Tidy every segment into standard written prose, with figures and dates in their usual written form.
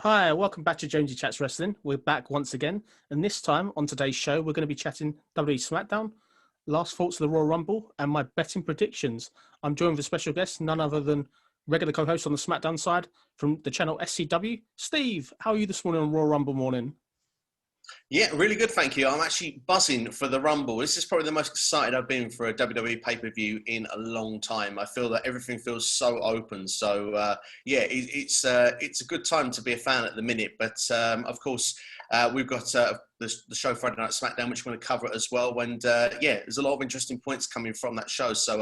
Hi, welcome back to Jonesy Chats Wrestling. We're back once again, and this time on today's show, we're going to be chatting WWE Smackdown, last thoughts of the Royal Rumble, and my betting predictions. I'm joined with a special guest, none other than regular co-host on the Smackdown side from the channel SCW. Steve, how are you this morning on Royal Rumble morning? Yeah, really good, thank you. I'm actually buzzing for the Rumble. This is probably the most excited I've been for a WWE pay-per-view in a long time. I feel that everything feels so open. So, it's a good time to be a fan at the minute. But, of course, we've got the show Friday Night Smackdown, which we're going to cover as well. And, there's a lot of interesting points coming from that show. So,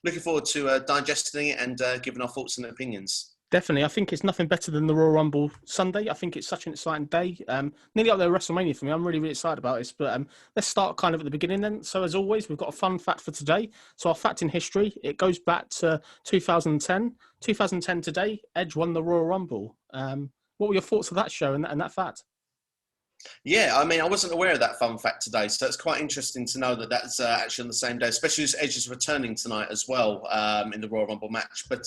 looking forward to digesting it and giving our thoughts and opinions. Definitely. I think it's nothing better than the Royal Rumble Sunday. I think it's such an exciting day. Nearly up there WrestleMania for me. I'm really, really excited about this. But let's start kind of at the beginning then. So as always, we've got a fun fact for today. So our fact in history, it goes back to 2010. 2010 today, Edge won the Royal Rumble. What were your thoughts of that show and that fact? Yeah, I mean, I wasn't aware of that fun fact today, so it's quite interesting to know that that's actually on the same day, especially as Edge is returning tonight as well in the Royal Rumble match. But,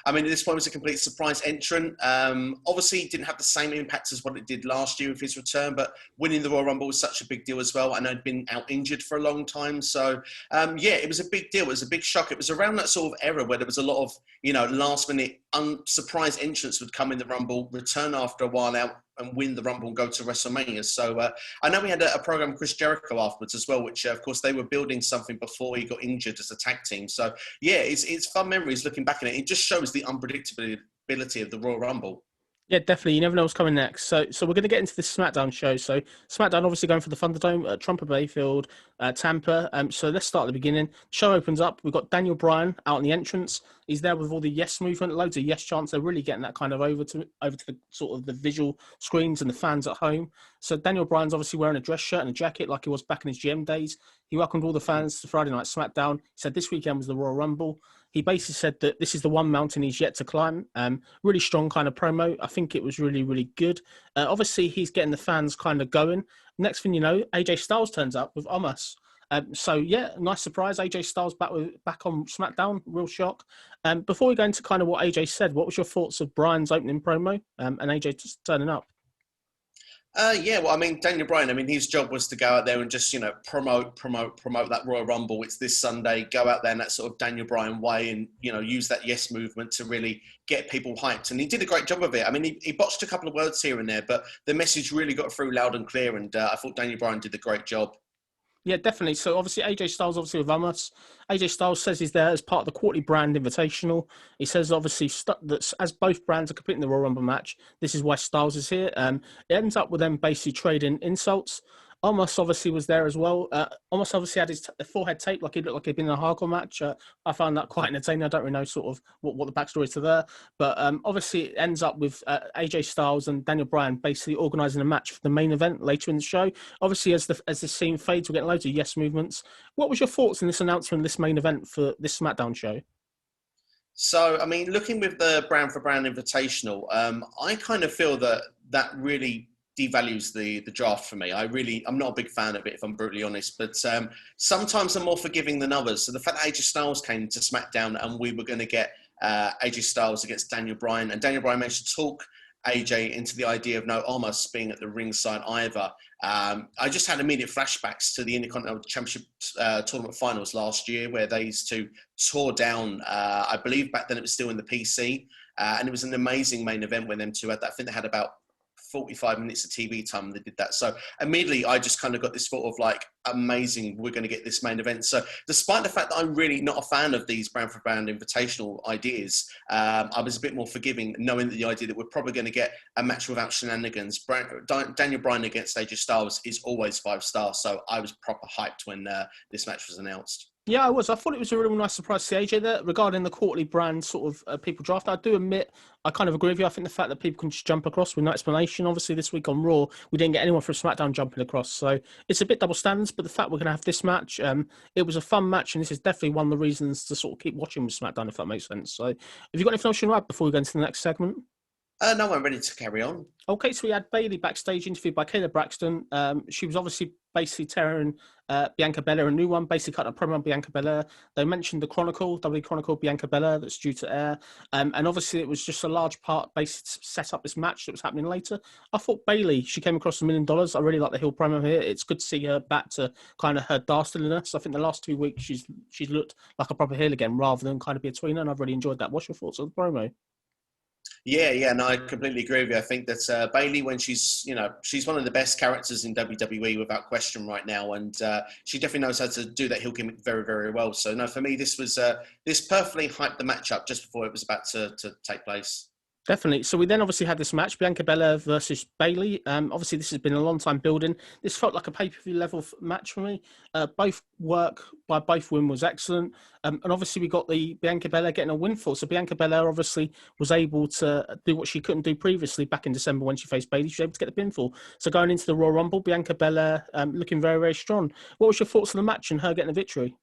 I mean, this one was a complete surprise entrant. Obviously, it didn't have the same impact as what it did last year with his return, but winning the Royal Rumble was such a big deal as well. I know he'd been out injured for a long time, so, it was a big deal. It was a big shock. It was around that sort of era where there was a lot of, last-minute surprise entrants would come in the Rumble, return after a while out, and win the Rumble and go to WrestleMania. So I know we had a program with Chris Jericho afterwards as well, which of course they were building something before he got injured as a tag team. So yeah, it's fun memories looking back at it. It just shows the unpredictability of the Royal Rumble. Yeah, definitely. You never know what's coming next. So we're going to get into this SmackDown show. So SmackDown obviously going for the Thunderdome at Trumper Bayfield, Tampa. So let's start at the beginning. Show opens up. We've got Daniel Bryan out in the entrance. He's there with all the yes movement, loads of yes chants. They're really getting that kind of over to the sort of the visual screens and the fans at home. So Daniel Bryan's obviously wearing a dress shirt and a jacket like he was back in his GM days. He welcomed all the fans to Friday Night SmackDown. He said this weekend was the Royal Rumble. He basically said that this is the one mountain he's yet to climb. Really strong kind of promo. I think it was really, really good. Obviously, he's getting the fans kind of going. Next thing you know, AJ Styles turns up with Omos. Nice surprise. AJ Styles back on SmackDown. Real shock. Before we go into kind of what AJ said, what was your thoughts of Bryan's opening promo and AJ just turning up? Daniel Bryan, his job was to go out there and just, promote that Royal Rumble. It's this Sunday, go out there in that sort of Daniel Bryan way and, use that yes movement to really get people hyped. And he did a great job of it. He botched a couple of words here and there, but the message really got through loud and clear. And I thought Daniel Bryan did a great job. Yeah, definitely. So obviously AJ Styles with Omos. AJ Styles says he's there as part of the Quarterly Brand Invitational. He says obviously that as both brands are competing in the Royal Rumble match, this is why Styles is here. It ends up with them basically trading insults. Omos obviously was there as well. Omos obviously had his forehead taped like he looked like he'd been in a hardcore match. I found that quite entertaining. I don't really know sort of what the backstory is to there. But obviously it ends up with AJ Styles and Daniel Bryan basically organising a match for the main event later in the show. Obviously as the scene fades, we're getting loads of yes movements. What was your thoughts in this announcement, this main event for this SmackDown show? So, looking with the Brand for Brand Invitational, I kind of feel that really devalues the draft for me. I'm not a big fan of it, if I'm brutally honest, but sometimes I'm more forgiving than others. So the fact that AJ Styles came to SmackDown and we were going to get AJ Styles against Daniel Bryan, and Daniel Bryan managed to talk AJ into the idea of no Omos being at the ringside either. I just had immediate flashbacks to the Intercontinental Championship tournament finals last year where these two tore down, I believe back then it was still in the PC, and it was an amazing main event when them two had that. I think they had about 45 minutes of TV time they did that. So immediately I just kind of got this thought of like, amazing, we're going to get this main event. So despite the fact that I'm really not a fan of these Brand for Brand Invitational ideas, I was a bit more forgiving knowing that the idea that we're probably going to get a match without shenanigans. Daniel Bryan against AJ Styles is always 5 stars. So I was proper hyped when this match was announced. Yeah, I was. I thought it was a really nice surprise to see AJ there. Regarding the Quarterly Brand sort of people draft, I do admit, I kind of agree with you. I think the fact that people can just jump across with no explanation. Obviously, this week on Raw, we didn't get anyone from SmackDown jumping across. So it's a bit double standards, but the fact we're going to have this match, it was a fun match, and this is definitely one of the reasons to sort of keep watching with SmackDown, if that makes sense. So have you got anything else you want to add before we go into the next segment? No, I'm ready to carry on. Okay, so we had Bailey backstage interviewed by Kayla Braxton. She was obviously basically tearing Bianca Belair a new one, basically cutting a promo on Bianca Belair. They mentioned the Chronicle, WWE Chronicle Bianca Belair, that's due to air. And obviously it was just a large part basically to set up this match that was happening later. I thought Bailey, she came across $1 million. I really like the heel promo here. It's good to see her back to kind of her dastardliness. I think the last 2 weeks she's looked like a proper heel again rather than kind of be a tweener, and I've really enjoyed that. What's your thoughts on the promo? Yeah, no, I completely agree with you. I think that Bailey, when she's one of the best characters in WWE without question right now, and she definitely knows how to do that heel gimmick very, very well. So no, for me, this perfectly hyped the match up just before it was about to take place. Definitely. So we then obviously had this match, Bianca Belair versus Bailey. Obviously, this has been a long time building. This felt like a pay-per-view level match for me. Both work by both women was excellent. And obviously, we got the Bianca Belair getting a windfall. So Bianca Belair obviously was able to do what she couldn't do previously back in December when she faced Bailey. She was able to get the pinfall. So going into the Royal Rumble, Bianca Belair looking very, very strong. What was your thoughts on the match and her getting the victory?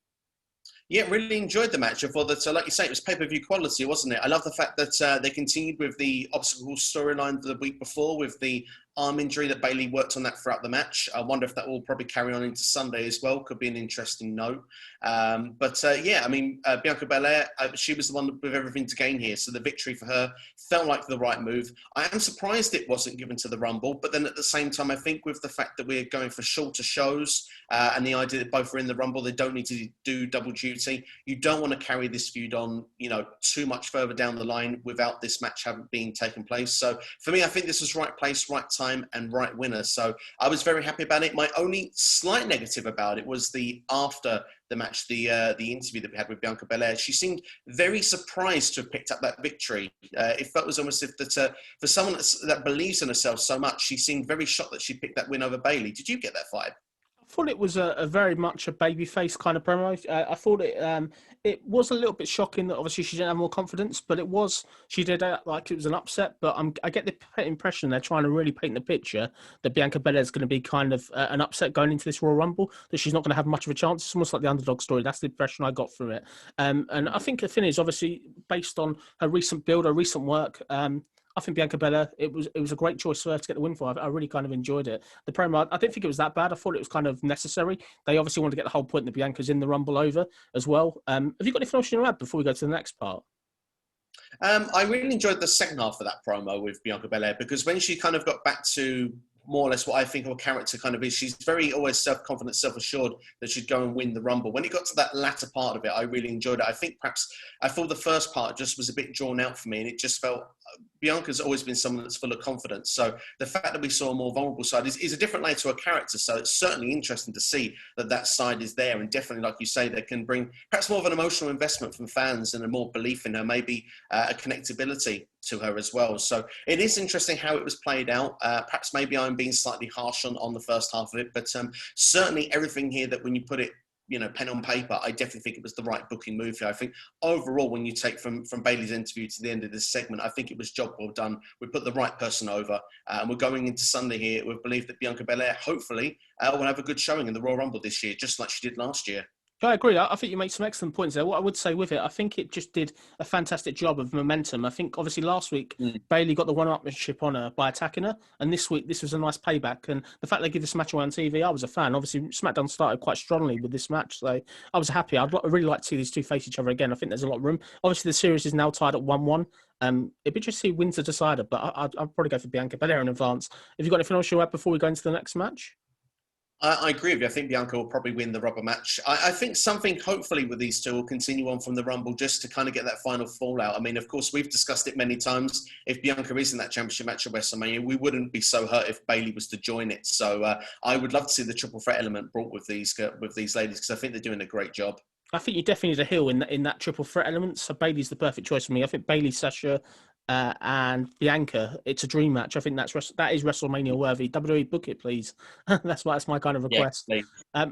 Yeah, really enjoyed the match. I thought that, like you say, it was pay-per-view quality, wasn't it? I love the fact that they continued with the obstacle storyline the week before with the arm injury that Bailey worked on that throughout the match. I wonder if that will probably carry on into Sunday as well. Could be an interesting note. Yeah, I mean, Bianca Belair, she was the one with everything to gain here. So the victory for her felt like the right move. I am surprised it wasn't given to the Rumble, but then at the same time, I think with the fact that we're going for shorter shows and the idea that both are in the Rumble, they don't need to do double duty. You don't want to carry this feud on, too much further down the line without this match having been taken place. So for me, I think this was right place, right time, and right winner. So I was very happy about it. My only slight negative about it was the after the match, the interview that we had with Bianca Belair. She seemed very surprised to have picked up that victory. It felt as almost if that for someone that believes in herself so much, she seemed very shocked that she picked that win over Bailey. Did you get that vibe? I thought it was a very much a babyface kind of promo. I thought it was a little bit shocking that obviously she didn't have more confidence, but she did act like it was an upset. But I get the impression they're trying to really paint the picture that Bianca Belair is going to be kind of an upset going into this Royal Rumble, that she's not going to have much of a chance. It's almost like the underdog story. That's the impression I got from it. And I think the thing is obviously based on her recent build, her recent work. I think Bianca Belair, it was a great choice for her to get the win for. I really kind of enjoyed it. The promo, I didn't think it was that bad. I thought it was kind of necessary. They obviously wanted to get the whole point that Bianca's in the Rumble over as well. Have you got anything else you want to add before we go to the next part? I really enjoyed the second half of that promo with Bianca Belair because when she kind of got back to more or less what I think her character kind of is, she's very always self-confident, self-assured that she'd go and win the Rumble. When it got to that latter part of it, I really enjoyed it. I thought the first part just was a bit drawn out for me, and it just felt Bianca's always been someone that's full of confidence. So the fact that we saw a more vulnerable side is a different layer to her character. So it's certainly interesting to see that side is there. And definitely, like you say, they can bring perhaps more of an emotional investment from fans and a more belief in her, maybe a connectability to her as well. So it is interesting how it was played out. Perhaps maybe I'm being slightly harsh on the first half of it, but certainly everything here that when you put it, pen on paper, I definitely think it was the right booking move here. I think overall, when you take from Bailey's interview to the end of this segment, I think it was job well done. We put the right person over, and we're going into Sunday here with belief that Bianca Belair hopefully will have a good showing in the Royal Rumble this year, just like she did last year. I agree. I think you make some excellent points there. What I would say with it, I think it just did a fantastic job of momentum. I think obviously last week, Bailey got the one-upmanship on her by attacking her. And this week, this was a nice payback. And the fact they give this match away on TV, I was a fan. Obviously, SmackDown started quite strongly with this match. So I was happy. I'd really like to see these two face each other again. I think there's a lot of room. Obviously, the series is now tied at 1-1. It'd be just see wins are decided, but I'd probably go for Bianca Belair in advance. Have you got anything else you add before we go into the next match? I agree with you. I think Bianca will probably win the rubber match. I think something, hopefully, with these two will continue on from the Rumble just to kind of get that final fallout. I mean, of course, we've discussed it many times. If Bianca is in that championship match at WrestleMania, we wouldn't be so hurt if Bailey was to join it. So I would love to see the triple threat element brought with these ladies because I think they're doing a great job. I think you definitely need a heel in that triple threat element. So Bailey's the perfect choice for me. I think Bailey, Sasha, and Bianca, it's a dream match. I think that is WrestleMania worthy. WWE, book it, please. That's my kind of request. Yeah,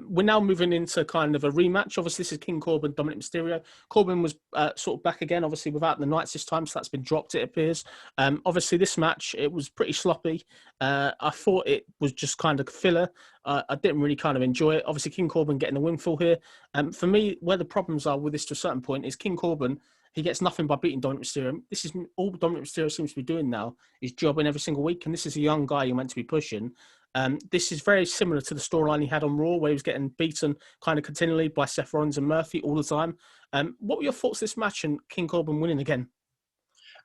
we're now moving into kind of a rematch. Obviously, this is King Corbin, Dominic Mysterio. Corbin was sort of back again, obviously without the Knights this time, so that's been dropped, it appears. Obviously, this match, it was pretty sloppy. I thought it was just kind of filler. I didn't really kind of enjoy it. Obviously, King Corbin getting the windfall here. For me, where the problems are with this to a certain point is King Corbin, He gets nothing by beating Dominic Mysterio. This is all Dominic Mysterio seems to be doing now, is jobbing every single week. And this is a young guy you're meant to be pushing. This is very similar to the storyline he had on Raw, where he was getting beaten kind of continually by Seth Rollins and Murphy all the time. What were your thoughts this match and King Corbin winning again?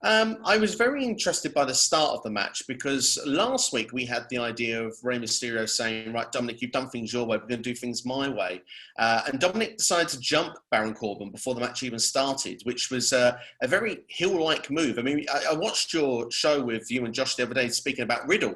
I was very interested by the start of the match because last week we had the idea of Rey Mysterio saying, right, Dominic, you've done things your way, we're going to do things my way. And Dominic decided to jump Baron Corbin before the match even started, which was a very heel-like move. I mean, I watched your show with you and Josh the other day speaking about Riddle.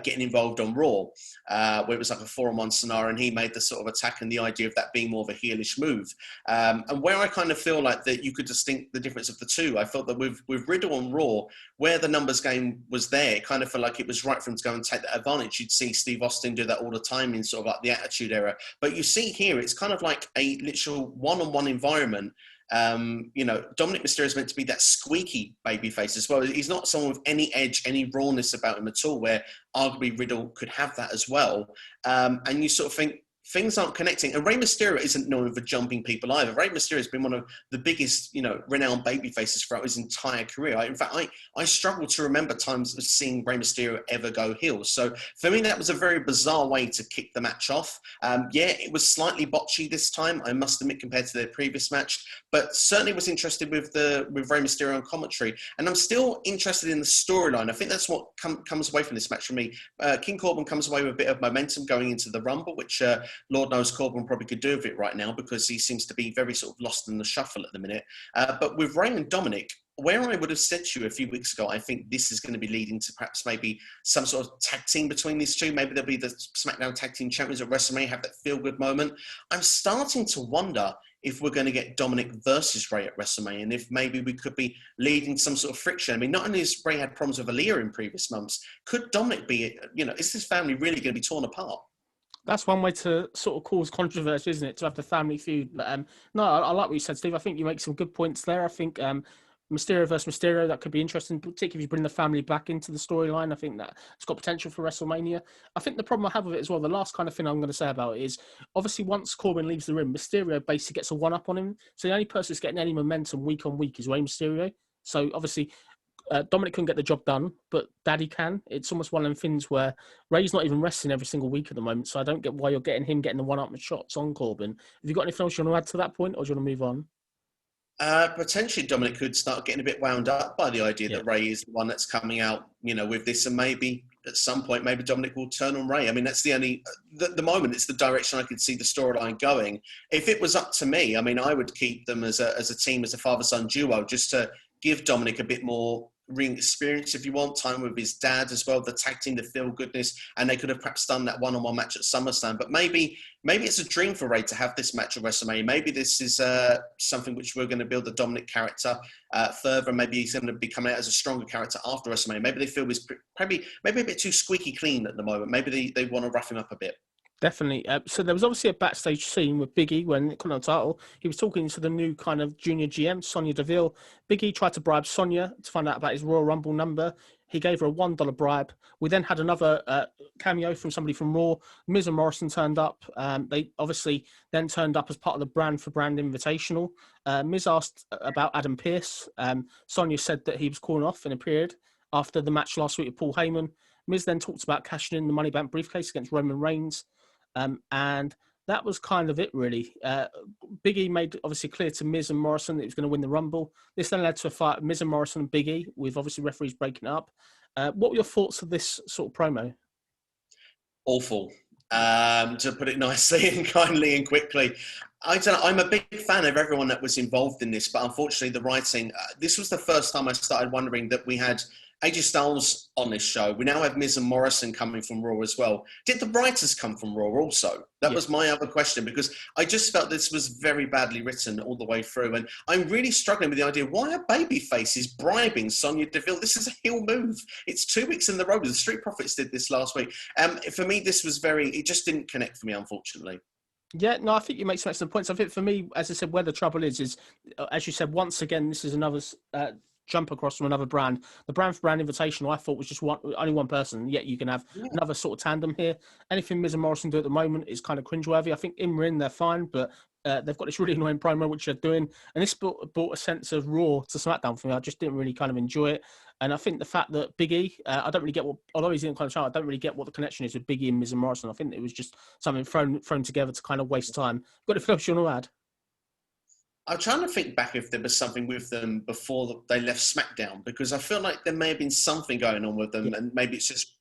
Getting involved on Raw, where it was like a 4-on-1 scenario, and he made the sort of attack and the idea of that being more of a heelish move. And where I kind of feel like that you could distinct the difference of the two, I felt that with Riddle on Raw, where the numbers game was there, it kind of felt like it was right for him to go and take that advantage. You'd see Steve Austin do that all the time in sort of like the Attitude Era. But you see here, it's kind of like a literal one-on-one environment. Dominic Mysterio is meant to be that squeaky babyface as well. He's not someone with any edge, any rawness about him at all, where arguably Riddle could have that as well. And you sort of think, things aren't connecting. And Rey Mysterio isn't known for jumping people either. Rey Mysterio has been one of the biggest, renowned baby faces throughout his entire career. In fact, I struggle to remember times of seeing Rey Mysterio ever go heel. So for me, that was a very bizarre way to kick the match off. It was slightly botchy this time, I must admit, compared to their previous match, but certainly was interested with Rey Mysterio on commentary. And I'm still interested in the storyline. I think that's what comes away from this match for me. King Corbin comes away with a bit of momentum going into the Rumble, which Lord knows Corbin probably could do with it right now because he seems to be very sort of lost in the shuffle at the minute. But with Rey and Dominic, where I would have said to you a few weeks ago, I think this is going to be leading to perhaps maybe some sort of tag team between these two. Maybe they'll be the Smackdown Tag Team Champions at WrestleMania, have that feel-good moment. I'm starting to wonder if we're going to get Dominic versus Rey at WrestleMania, and if maybe we could be leading some sort of friction. I mean, not only has Rey had problems with Aaliyah in previous months, could Dominic be, is this family really going to be torn apart? That's one way to sort of cause controversy, isn't it? To have the family feud. But, no, I like what you said, Steve. I think you make some good points there. I think Mysterio versus Mysterio, that could be interesting, particularly if you bring the family back into the storyline. I think that it's got potential for WrestleMania. I think the problem I have with it as well, the last kind of thing I'm going to say about it is, obviously once Corbin leaves the ring, Mysterio basically gets a one-up on him. So the only person who's getting any momentum week on week is Rey Mysterio. So obviously Dominic couldn't get the job done, but Daddy can. It's almost one of them things where Ray's not even resting every single week at the moment, so I don't get why you're getting the one-up shots on Corbin. Have you got anything else you want to add to that point, or do you want to move on? Potentially Dominic could start getting a bit wound up by the idea that Rey is the one that's coming out, with this, and maybe at some point, maybe Dominic will turn on Rey. I mean, that's the only, the moment, it's the direction I could see the storyline going. If it was up to me, I mean, I would keep them as a team, as a father-son duo, just to give Dominic a bit more ring experience, if you want, time with his dad as well, the tag team, the feel goodness, and they could have perhaps done that one-on-one match at SummerSlam. But maybe it's a dream for Rey to have this match at WrestleMania. Maybe this is something which we're going to build the Dominic character further. Maybe he's going to be coming out as a stronger character after WrestleMania. Maybe they feel he's maybe a bit too squeaky clean at the moment. Maybe they want to rough him up a bit. Definitely. So there was obviously a backstage scene with Big E when it got on the title. He was talking to the new kind of junior GM, Sonya Deville. Big E tried to bribe Sonya to find out about his Royal Rumble number. He gave her a $1 bribe. We then had another cameo from somebody from Raw. Miz and Morrison turned up. They obviously then turned up as part of the Brand for Brand Invitational. Miz asked about Adam Pearce. Sonya said that he was calling off in a period after the match last week with Paul Heyman. Miz then talked about cashing in the Money Bank briefcase against Roman Reigns. And that was kind of it, really. Big E made obviously clear to Miz and Morrison that he was going to win the Rumble. This then led to a fight, Miz and Morrison and Big E, with obviously referees breaking up. What were your thoughts of this sort of promo? Awful, to put it nicely and kindly and quickly. I don't know, I'm a big fan of everyone that was involved in this, but unfortunately the writing, this was the first time I started wondering that we had AJ Styles on this show. We now have Miz and Morrison coming from Raw as well. Did the writers come from Raw also? That was my other question, because I just felt this was very badly written all the way through. And I'm really struggling with the idea, why are baby faces bribing Sonya Deville? This is a heel move. It's 2 weeks in the row. The Street Profits did this last week. For me, this was it just didn't connect for me, unfortunately. Yeah, no, I think you make some excellent points. I think for me, as I said, where the trouble is, as you said, once again, this is another jump across from another brand. The Brand for Brand Invitational, I thought, was just only one person, yet you can have another sort of tandem here. Anything Miz and Morrison do at the moment is kind of cringeworthy. I think in ring, they're fine, but they've got this really annoying promo which they're doing, and this brought a sense of Raw to SmackDown for me. I just didn't really kind of enjoy it, and I think the fact that Big E, I don't really get what, although he's in kind of show, I don't really get what the connection is with Big E and Miz and Morrison. I think it was just something thrown together to kind of waste time. Got anything else you want to add? I'm trying to think back if there was something with them before they left SmackDown, because I feel like there may have been something going on with them, and maybe it's just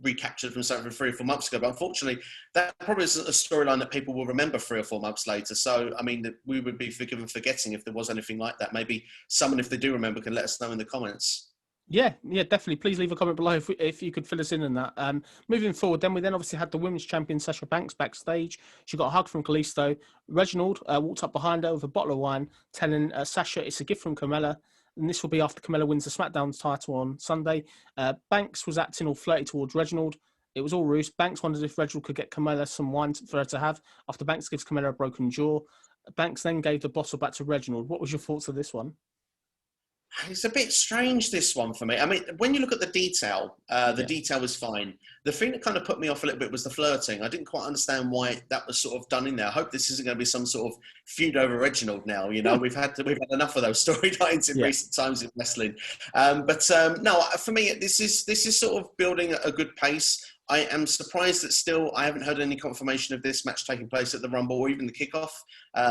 recaptured from something from 3 or 4 months ago. But unfortunately, that probably isn't a storyline that people will remember 3 or 4 months later. So, I mean, we would be forgiven forgetting if there was anything like that. Maybe someone, if they do remember, can let us know in the comments. Yeah, definitely. Please leave a comment below if you could fill us in that. Moving forward, then we obviously had the women's champion Sasha Banks backstage. She got a hug from Kalisto. Reginald walked up behind her with a bottle of wine, telling Sasha it's a gift from Carmella. And this will be after Carmella wins the SmackDown title on Sunday. Banks was acting all flirty towards Reginald. It was all ruse. Banks wondered if Reginald could get Carmella some wine for her to have after Banks gives Carmella a broken jaw. Banks then gave the bottle back to Reginald. What was your thoughts of this one? It's a bit strange, this one, for me. I mean, when you look at the detail, detail was fine. The thing that kind of put me off a little bit was the flirting. I didn't quite understand why that was sort of done in there. I hope this isn't going to be some sort of feud over Reginald now. You know, we've had enough of those storylines in recent times in wrestling. No, for me, this is sort of building a good pace. I am surprised that still I haven't heard any confirmation of this match taking place at the Rumble or even the kickoff,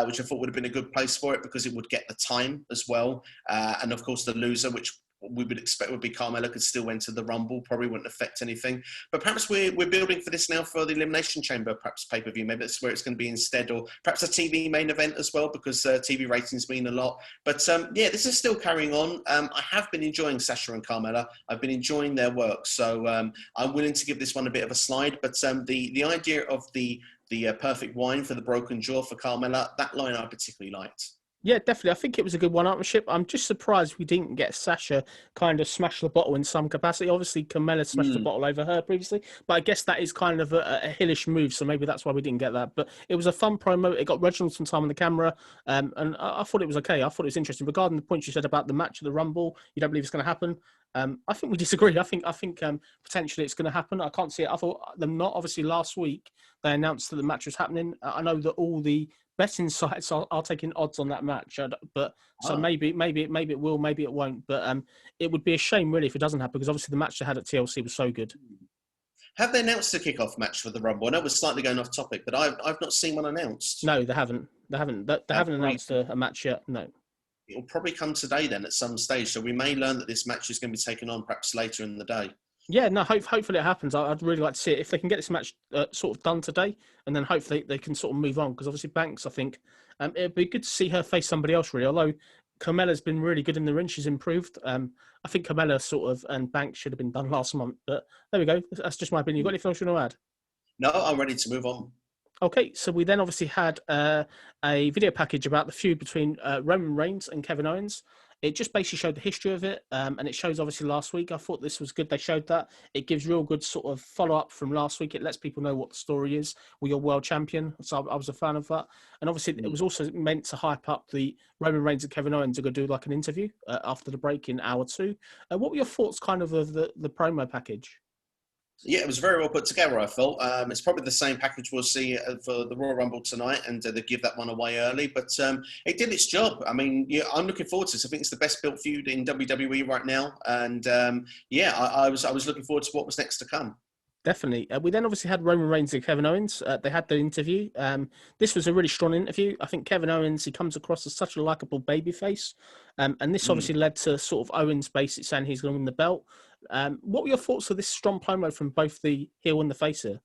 which I thought would have been a good place for it because it would get the time as well. And of course, the loser, which we would expect would be Carmella, could still enter the Rumble, probably wouldn't affect anything. But perhaps we're building for this now for the Elimination Chamber, perhaps pay-per-view. Maybe that's where it's going to be instead, or perhaps a TV main event as well, because TV ratings mean a lot. But this is still carrying on. I have been enjoying Sasha and Carmella. I've been enjoying their work. So I'm willing to give this one a bit of a slide. But the idea of the perfect wine for the broken jaw for Carmella, that line I particularly liked. Yeah, definitely. I think it was a good one-upmanship. I'm just surprised we didn't get Sasha kind of smash the bottle in some capacity. Obviously, Carmella smashed the bottle over her previously, but I guess that is kind of a hillish move, so maybe that's why we didn't get that. But it was a fun promo. It got Reginald some time on the camera, and I thought it was okay. I thought it was interesting. Regarding the point you said about the match of the Rumble, you don't believe it's going to happen. I think we disagree. I think potentially it's going to happen. I can't see it. I thought them not. Obviously, last week they announced that the match was happening. I know that all the betting sites are taking odds on that match, so maybe it will, maybe it won't. But it would be a shame really if it doesn't happen, because obviously the match they had at TLC was so good. Have they announced the kickoff match for the Rumble? I know we're slightly going off topic, but I've not seen one announced. No, they haven't. They haven't announced a match yet. No. It'll probably come today then at some stage. So we may learn that this match is going to be taken on perhaps later in the day. Yeah, no, hopefully it happens. I'd really like to see it. If they can get this match sort of done today, and then hopefully they can sort of move on, because obviously Banks, I think, it'd be good to see her face somebody else, really. Although Carmella's been really good in the ring. She's improved. I think Carmella and Banks should have been done last month. But there we go. That's just my opinion. You got anything else you want to add? No, I'm ready to move on. Okay, so we then obviously had a video package about the feud between Roman Reigns and Kevin Owens. It just basically showed the history of it, and it shows obviously last week. I thought this was good. They showed that. It gives real good sort of follow-up from last week. It lets people know what the story is. We're your world champion, so I was a fan of that. And obviously it was also meant to hype up the Roman Reigns and Kevin Owens to go do like an interview after the break in hour 2. What were your thoughts kind of the promo package? Yeah, it was very well put together, I felt. It's probably the same package we'll see for the Royal Rumble tonight, and they give that one away early. But it did its job. I mean, yeah, I'm looking forward to this. I think it's the best built feud in WWE right now. And I was looking forward to what was next to come. Definitely. We then obviously had Roman Reigns and Kevin Owens. They had the interview. This was a really strong interview. I think Kevin Owens, he comes across as such a likable babyface. And this obviously led to sort of Owens basically saying he's going to win the belt. What were your thoughts of this strong promo from both the heel and the face here?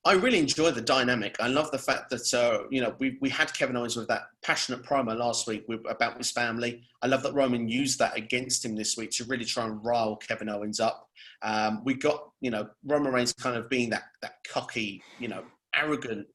I really enjoy the dynamic. I love the fact that, we had Kevin Owens with that passionate promo last week about his family. I love that Roman used that against him this week to really try and rile Kevin Owens up. We got, Roman Reigns kind of being that cocky, arrogant,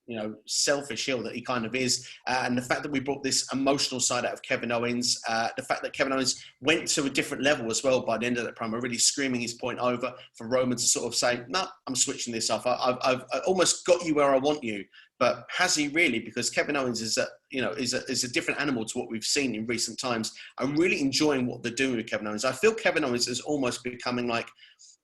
selfish heel that he kind of is. And the fact that we brought this emotional side out of Kevin Owens, the fact that Kevin Owens went to a different level as well by the end of that promo, really screaming his point over for Roman to sort of say, no, I'm switching this off. I've almost got you where I want you. But has he really? Because Kevin Owens is a different animal to what we've seen in recent times. I'm really enjoying what they're doing with Kevin Owens. I feel Kevin Owens is almost becoming like,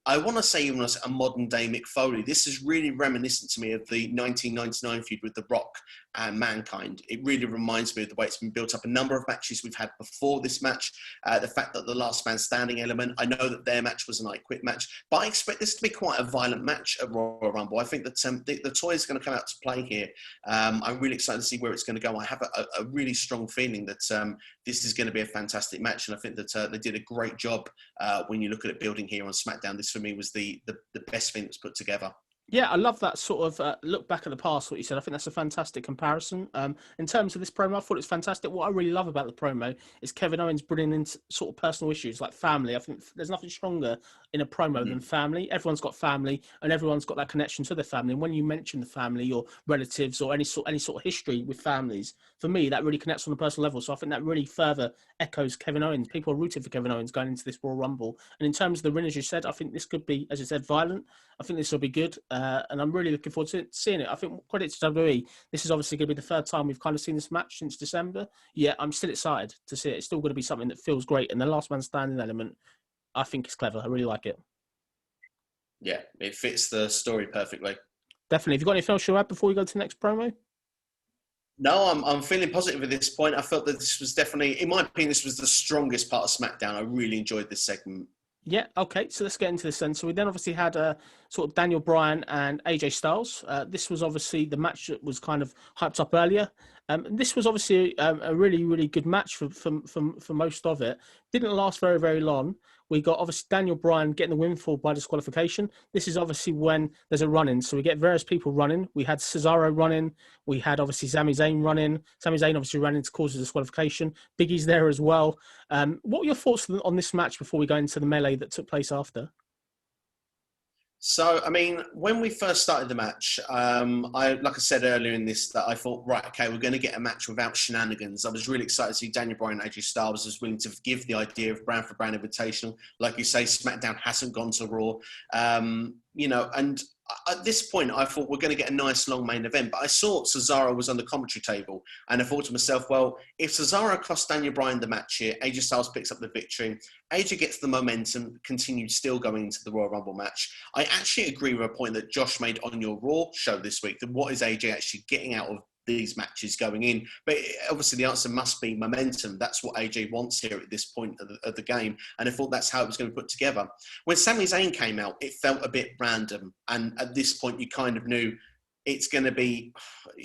I want to say even a modern day Mick Foley. This is really reminiscent to me of the 1999 feud with The Rock, and Mankind. It really reminds me of the way it's been built up. A number of matches we've had before this match. The fact that the last man standing element, I know that their match was an I Quit match, but I expect this to be quite a violent match at Royal Rumble. I think that the toy is going to come out to play here. I'm really excited to see where it's going to go. I have a really strong feeling that this is going to be a fantastic match, and I think that they did a great job when you look at it building here on SmackDown. This for me was the best thing that was put together. Yeah, I love that sort of look back at the past, what you said. I think that's a fantastic comparison. In terms of this promo, I thought it's fantastic. What I really love about the promo is Kevin Owens bringing in sort of personal issues like family. I think there's nothing stronger in a promo than family. Everyone's got family and everyone's got that connection to their family. And when you mention the family or relatives or any sort of history with families, for me, that really connects on a personal level. So I think that really further echoes Kevin Owens. People are rooting for Kevin Owens going into this Royal Rumble. And in terms of the win, as you said, I think this could be, as you said, violent. I think this will be good. And I'm really looking forward to seeing it. I think, credit to WWE, this is obviously going to be the third time we've kind of seen this match since December. Yeah, I'm still excited to see it. It's still going to be something that feels great. And the last man standing element, I think is clever. I really like it. Yeah, it fits the story perfectly. Definitely. Have you got anything else to add before we go to the next promo? No, I'm feeling positive at this point. I felt that this was definitely, in my opinion, this was the strongest part of SmackDown. I really enjoyed this segment. Yeah, okay, so let's get into this then. So we then obviously had sort of Daniel Bryan and AJ Styles. This was obviously the match that was kind of hyped up earlier. This was obviously a really, really good match for most of it. Didn't last very, very long. We got obviously Daniel Bryan getting the win for by disqualification. This is obviously when there's a run-in. So we get various people running. We had Cesaro running. We had obviously Sami Zayn running. Sami Zayn obviously ran into cause of disqualification. Big E's there as well. What were your thoughts on this match before we go into the melee that took place after? So, I mean, when we first started the match, like I said earlier in this, that I thought, right, okay, we're going to get a match without shenanigans. I was really excited to see Daniel Bryan and AJ Styles was willing to give the idea of brand for brand invitational. Like you say, SmackDown hasn't gone to Raw, and at this point, I thought we're going to get a nice long main event, but I saw Cesaro was on the commentary table, and I thought to myself, well, if Cesaro costs Daniel Bryan the match here, AJ Styles picks up the victory, AJ gets the momentum, continued still going into the Royal Rumble match. I actually agree with a point that Josh made on your Raw show this week, that what is AJ actually getting out of these matches going in? But obviously the answer must be momentum. That's what AJ wants here at this point of the game, and I thought that's how it was going to be put together. When Sami Zayn came out, it felt a bit random, and at this point you kind of knew it's going to be,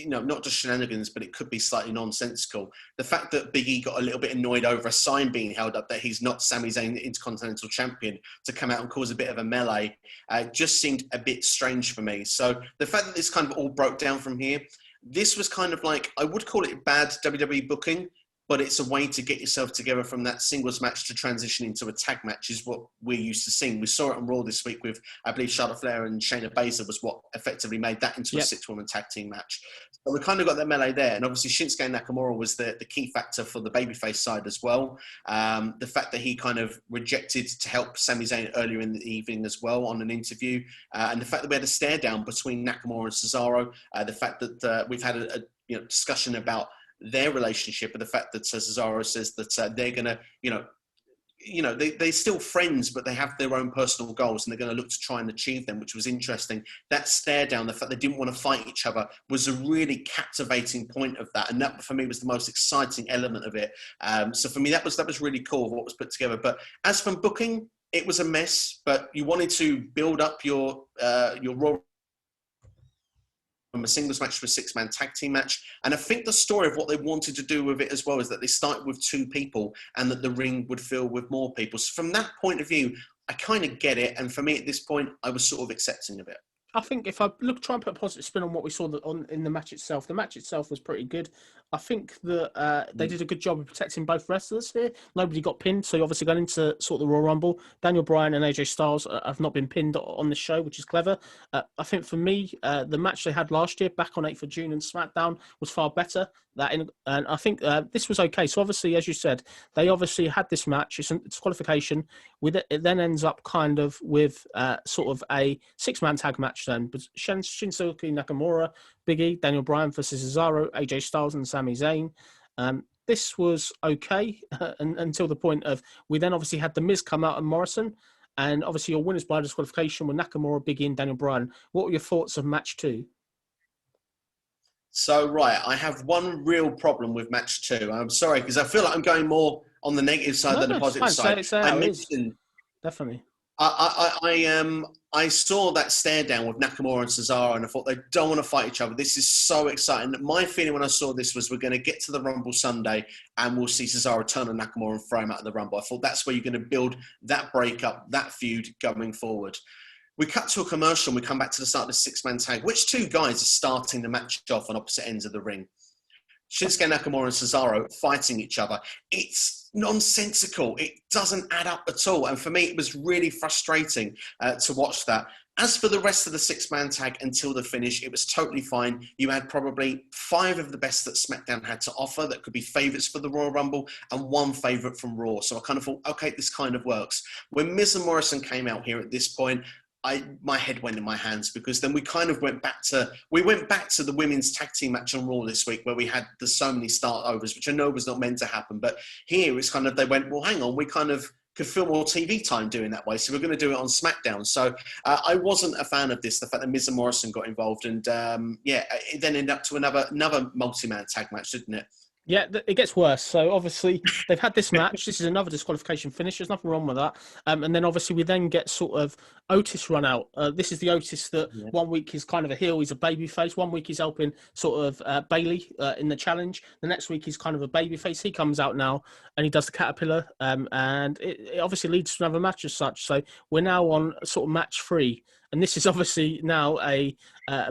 not just shenanigans, but it could be slightly nonsensical. The fact that Big E got a little bit annoyed over a sign being held up that he's not Sami Zayn, the Intercontinental Champion, to come out and cause a bit of a melee just seemed a bit strange for me. So the fact that this kind of all broke down from here, this was kind of like, I would call it bad WWE booking, but it's a way to get yourself together from that singles match to transition into a tag match is what we're used to seeing. We saw it on Raw this week with, I believe, Charlotte Flair and Shayna Baszler was what effectively made that into a six-woman tag team match. So we kind of got that melee there. And obviously Shinsuke Nakamura was the key factor for the babyface side as well. The fact that he kind of rejected to help Sami Zayn earlier in the evening as well on an interview. And the fact that we had a stare down between Nakamura and Cesaro. The fact that we've had a discussion about their relationship, and the fact that Cesaro says that they're going to, they're still friends, but they have their own personal goals and they're going to look to try and achieve them, which was interesting. That stare down, the fact they didn't want to fight each other, was a really captivating point of that. And that, for me, was the most exciting element of it. So for me, that was really cool, what was put together. But as from booking, it was a mess, but you wanted to build up your Raw from a singles match to a six-man tag team match. And I think the story of what they wanted to do with it as well is that they started with two people and that the ring would fill with more people. So from that point of view, I kind of get it. And for me at this point, I was sort of accepting of it. I think if I try and put a positive spin on what we saw in the match itself, the match itself was pretty good. I think that they did a good job of protecting both wrestlers here. Nobody got pinned, so obviously going into sort of the Royal Rumble, Daniel Bryan and AJ Styles have not been pinned on this show, which is clever. I think for me, the match they had last year, back on 8th of June in SmackDown, was far better. And I think this was okay. So obviously, as you said, they obviously had this match. It's qualification. It then ends up kind of with sort of a six-man tag match then. But Shinsuke Nakamura, Big E, Daniel Bryan versus Cesaro, AJ Styles and Sami Zayn. This was okay until the point of, we then obviously had The Miz come out and Morrison. And obviously your winners by disqualification were Nakamura, Big E and Daniel Bryan. What were your thoughts of match 2? So, right, I have one real problem with match two. I'm sorry, because I feel like I'm going more on the negative side No, than the no, it's positive fine. side. Say I how it is. mentioned Definitely. I saw that stare down with Nakamura and Cesaro, and I thought they don't want to fight each other. This is so exciting. My feeling when I saw this was we're going to get to the Rumble Sunday and we'll see Cesaro turn on Nakamura and throw him out of the Rumble. I thought that's where you're going to build that breakup, that feud going forward. We cut to a commercial and we come back to the start of the six-man tag. Which two guys are starting the match off on opposite ends of the ring? Shinsuke Nakamura and Cesaro fighting each other. It's nonsensical. It doesn't add up at all. And for me, it was really frustrating to watch that. As for the rest of the six-man tag until the finish, it was totally fine. You had probably 5 of the best that SmackDown had to offer that could be favourites for the Royal Rumble and 1 favourite from Raw. So I kind of thought, okay, this kind of works. When Miz and Morrison came out here at this point, my head went in my hands, because then we kind of went back to the women's tag team match on Raw this week, where we had so many start overs, which I know was not meant to happen. But here it's kind of, they went, well, hang on, we kind of could fill more TV time doing that way, so we're going to do it on SmackDown. So I wasn't a fan of this, the fact that Miz and Morrison got involved, and it then ended up to another multi-man tag match, didn't it? Yeah, it gets worse. So obviously they've had this match. This is another disqualification finish. There's nothing wrong with that. And then obviously we then get sort of Otis run out. This is the Otis that 1 week is kind of a heel. He's a babyface. 1 week he's helping sort of Bailey in the challenge. The next week he's kind of a babyface. He comes out now and he does the caterpillar. And it obviously leads to another match as such. So we're now on sort of match 3. And this is obviously now a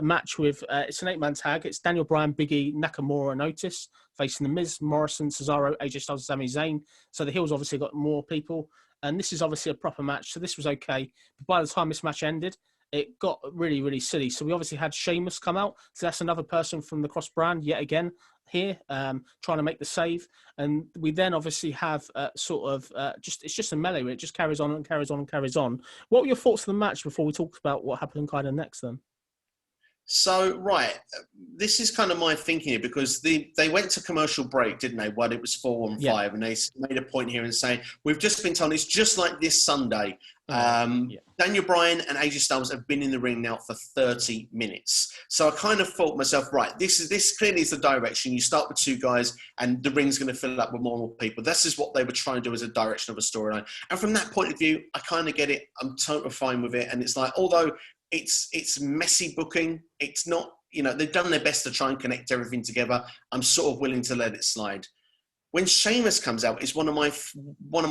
match with, it's an 8-man tag. It's Daniel Bryan, Big E, Nakamura and Otis facing The Miz, Morrison, Cesaro, AJ Styles, Sami Zayn. So the heels obviously got more people. And this is obviously a proper match. So this was okay. But by the time this match ended, it got really, really silly. So we obviously had Sheamus come out. So that's another person from the Cross brand yet again here, trying to make the save. And we then obviously have it's just a melee. It just carries on and carries on and carries on. What were your thoughts on the match before we talked about what happened kind of next then? So, right, this is kind of my thinking here, because they went to commercial break, didn't they, when it was 4 on 5, and they made a point here and saying, we've just been told it's just like this Sunday. Daniel Bryan and AJ Styles have been in the ring now for 30 minutes. So I kind of thought to myself, right, this clearly is the direction. You start with 2 guys and the ring's going to fill up with more and more people. This is what they were trying to do as a direction of a storyline. And from that point of view, I kind of get it. I'm totally fine with it. And it's like, although it's messy booking, it's not, they've done their best to try and connect everything together. I'm sort of willing to let it slide. When Sheamus comes out, it's one of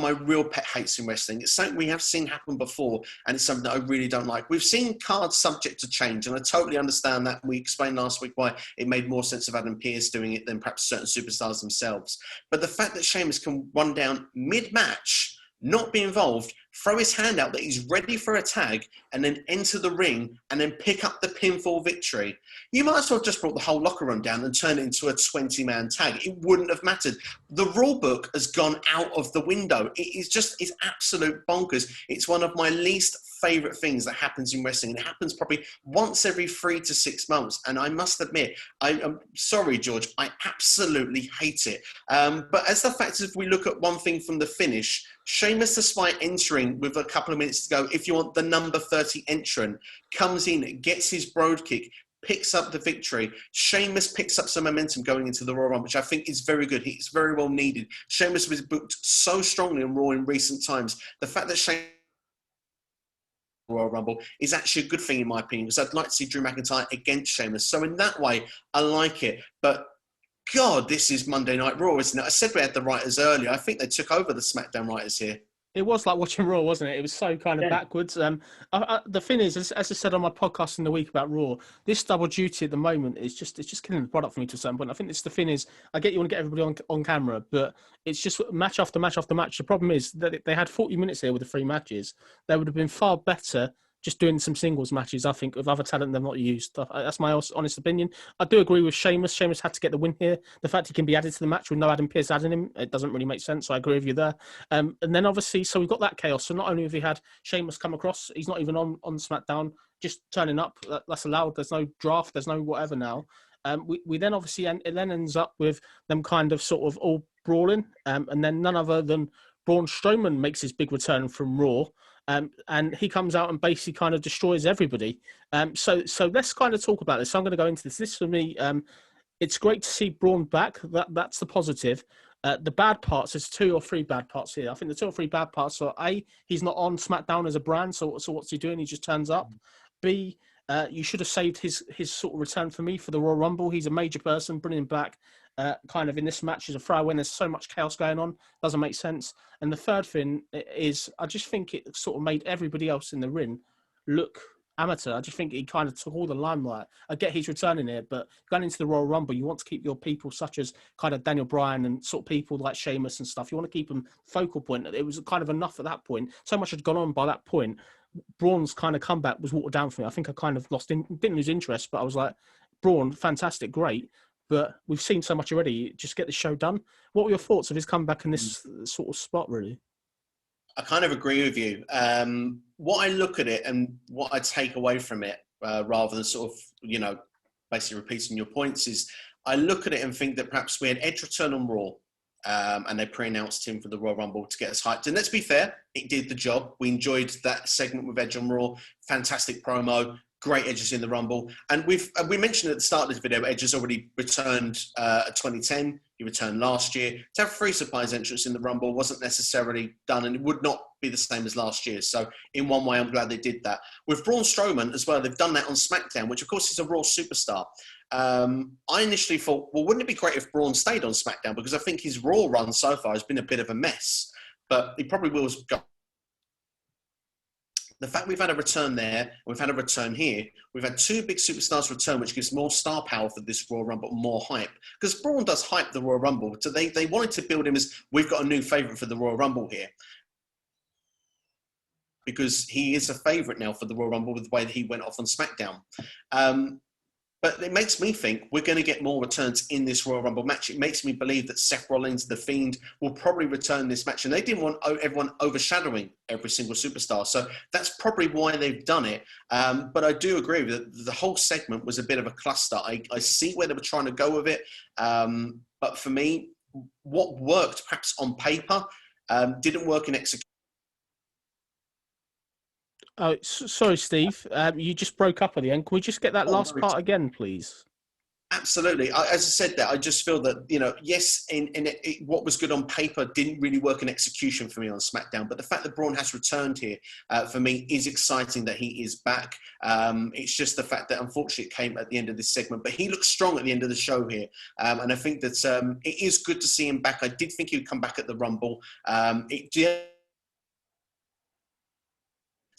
my real pet hates in wrestling. It's something we have seen happen before, and it's something that I really don't like. We've seen cards subject to change, and I totally understand that. We explained last week why it made more sense of Adam Pearce doing it than perhaps certain superstars themselves. But the fact that Sheamus can run down mid-match, not be involved, throw his hand out that he's ready for a tag, and then enter the ring and then pick up the pinfall victory. You might as well have just brought the whole locker room down and turned it into a 20-man tag. It wouldn't have mattered. The rule book has gone out of the window. It's absolute bonkers. It's one of my least favourite things that happens in wrestling. It happens probably once every 3 to 6 months. And I must admit, I'm sorry, George, I absolutely hate it. But as the fact is, if we look at one thing from the finish, Sheamus, despite entering with a couple of minutes to go, if you want the number 30 entrant, comes in, gets his broad kick, picks up the victory. Sheamus picks up some momentum going into the Royal Rumble, which I think is very good. He's very well needed. Sheamus was booked so strongly on Raw in recent times. The fact that Sheamus Royal Rumble is actually a good thing in my opinion, because I'd like to see Drew McIntyre against Sheamus. So in that way, I like it. But God, this is Monday Night Raw, isn't it? I said we had the writers earlier. I think they took over the SmackDown writers here. It was like watching Raw, wasn't it? It was so kind of backwards. The thing is, as I said on my podcast in the week about Raw, this double duty at the moment is just killing the product for me to a certain point. I think the thing is, I get you want to get everybody on camera, but it's just match after match after match. The problem is that they had 40 minutes here with the 3 matches. They would have been far better just doing some singles matches, I think, with other talent they've not used. That's my honest opinion. I do agree with Sheamus. Sheamus had to get the win here. The fact he can be added to the match with no Adam Pearce adding him, it doesn't really make sense. So I agree with you there. And then obviously, so we've got that chaos. So not only have we had Sheamus come across, he's not even on SmackDown, just turning up. That's allowed. There's no draft. There's no whatever now. We then obviously, it then ends up with them kind of sort of all brawling. And then none other than Braun Strowman makes his big return from Raw. And he comes out and basically kind of destroys everybody. So let's kind of talk about this. So I'm going to go into this. This for me, it's great to see Braun back. That's the positive. The bad parts, there's 2 or 3 bad parts here. I think the 2 or 3 bad parts are A, he's not on SmackDown as a brand, so what's he doing? He just turns up. B, you should have saved his sort of return for me for the Royal Rumble. He's a major person. Bringing him back kind of in this match is a throwaway when there's so much chaos going on. Doesn't make sense. And the third thing is I just think it sort of made everybody else in the ring look amateur. I just think he kind of took all the limelight. I get he's returning here, but going into the Royal Rumble, you want to keep your people such as kind of Daniel Bryan and sort of people like Sheamus and stuff. You want to keep them focal point. It was kind of enough at that point. So much had gone on by that point. Braun's kind of comeback was watered down for me. I think I kind of didn't lose interest, but I was like, Braun, fantastic, great. But we've seen so much already. Just get the show done. What were your thoughts of his comeback in this sort of spot, really? I kind of agree with you. What I look at it and what I take away from it, rather than sort of, basically repeating your points, is I look at it and think that perhaps we had Edge return on Raw, and they pre-announced him for the Royal Rumble to get us hyped. And let's be fair, it did the job. We enjoyed that segment with Edge on Raw. Fantastic promo. Great Edges in the Rumble. And we mentioned at the start of this video, Edge has already returned at 2010. He returned last year. To have 3 surprise entrants in the Rumble wasn't necessarily done, and it would not be the same as last year. So in one way, I'm glad they did that. With Braun Strowman as well, they've done that on Smackdown, which of course is a Raw superstar. I initially thought, well, wouldn't it be great if Braun stayed on Smackdown? Because I think his Raw run so far has been a bit of a mess. But he probably will go. The fact we've had a return there, and we've had a return here, we've had 2 big superstars return, which gives more star power for this Royal Rumble, more hype. Because Braun does hype the Royal Rumble. So they wanted to build him as, we've got a new favourite for the Royal Rumble here. Because he is a favourite now for the Royal Rumble with the way that he went off on SmackDown. But it makes me think we're going to get more returns in this Royal Rumble match. It makes me believe that Seth Rollins, The Fiend, will probably return this match. And they didn't want everyone overshadowing every single superstar. So that's probably why they've done it. But I do agree that the whole segment was a bit of a cluster. I see where they were trying to go with it. But for me, what worked perhaps on paper didn't work in execution. Oh, sorry, Steve. You just broke up at the end. Can we just get that last part again, please? Absolutely. As I said that, I just feel that, yes, what was good on paper didn't really work in execution for me on SmackDown. But the fact that Braun has returned here, for me, is exciting that he is back. It's just the fact that, unfortunately, it came at the end of this segment. But he looks strong at the end of the show here. And I think that it is good to see him back. I did think he would come back at the Rumble.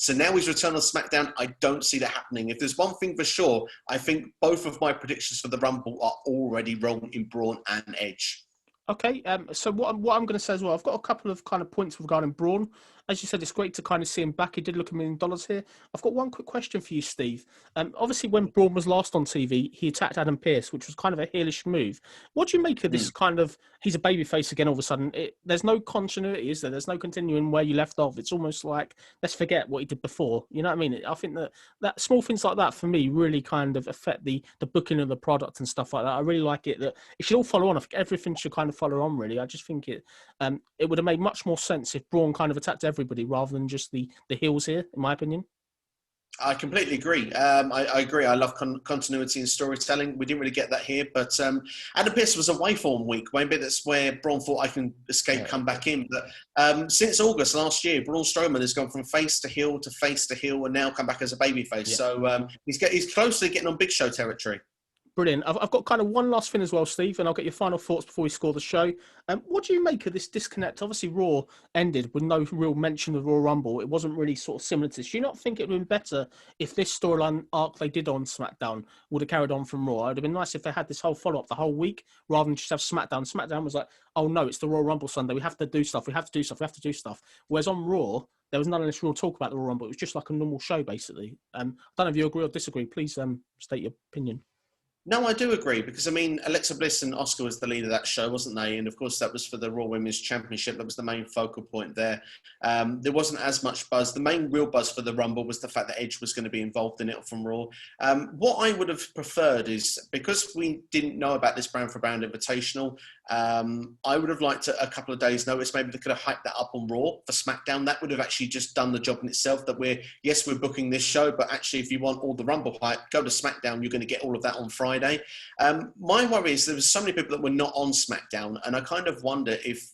So now he's returned on SmackDown. I don't see that happening. If there's one thing for sure, I think both of my predictions for the Rumble are already wrong in Braun and Edge. Okay, so what I'm going to say as well, I've got a couple of kind of points regarding Braun. As you said, it's great to kind of see him back. He did look $1 million here. I've got one quick question for you, Steve. Obviously, when Braun was last on TV, he attacked Adam Pearce, which was kind of a heelish move. What do you make of this kind of, he's a babyface again all of a sudden? There's no continuity, is there? There's no continuing where you left off. It's almost like, let's forget what he did before. You know what I mean? I think that small things like that, for me, really kind of affect the booking of the product and stuff like that. I really like it that it should all follow on. I think everything should kind of follow on, really. I just think it would have made much more sense if Braun kind of attacked everybody rather than just the heels here, in my opinion. I completely agree. I agree. I love continuity and storytelling. We didn't really get that here, but Adam Pearce was away for 1 week. Maybe that's where Braun thought, I can escape, come back in. But since August last year, Braun Strowman has gone from face to heel, and now come back as a babyface. Yeah. So he's closely getting on Big Show territory. Brilliant. I've got kind of one last thing as well, Steve, and I'll get your final thoughts before we score the show. What do you make of this disconnect? Obviously, Raw ended with no real mention of Royal Rumble. It wasn't really sort of similar to this. Do you not think it would have been better if this storyline arc they did on SmackDown would have carried on from Raw? It would have been nice if they had this whole follow-up the whole week rather than just have SmackDown. SmackDown was like, oh no, it's the Royal Rumble Sunday. We have to do stuff. We have to do stuff. We have to do stuff. Whereas on Raw, there was none of this real talk about the Royal Rumble. It was just like a normal show, basically. I don't know if you agree or disagree. Please state your opinion. No, I do agree because, I mean, Alexa Bliss and Asuka was the lead of that show, wasn't they? And, of course, that was for the Raw Women's Championship. That was the main focal point there. There wasn't as much buzz. The main real buzz for the Rumble was the fact that Edge was going to be involved in it from Raw. What I would have preferred is, because we didn't know about this Brand for Brand Invitational, I would have liked a couple of days' notice. Maybe they could have hyped that up on Raw for SmackDown. That would have actually just done the job in itself, that we're booking this show, but actually if you want all the Rumble hype, go to SmackDown. You're going to get all of that on Friday. Friday. My worry is there was so many people that were not on SmackDown, and I kind of wonder if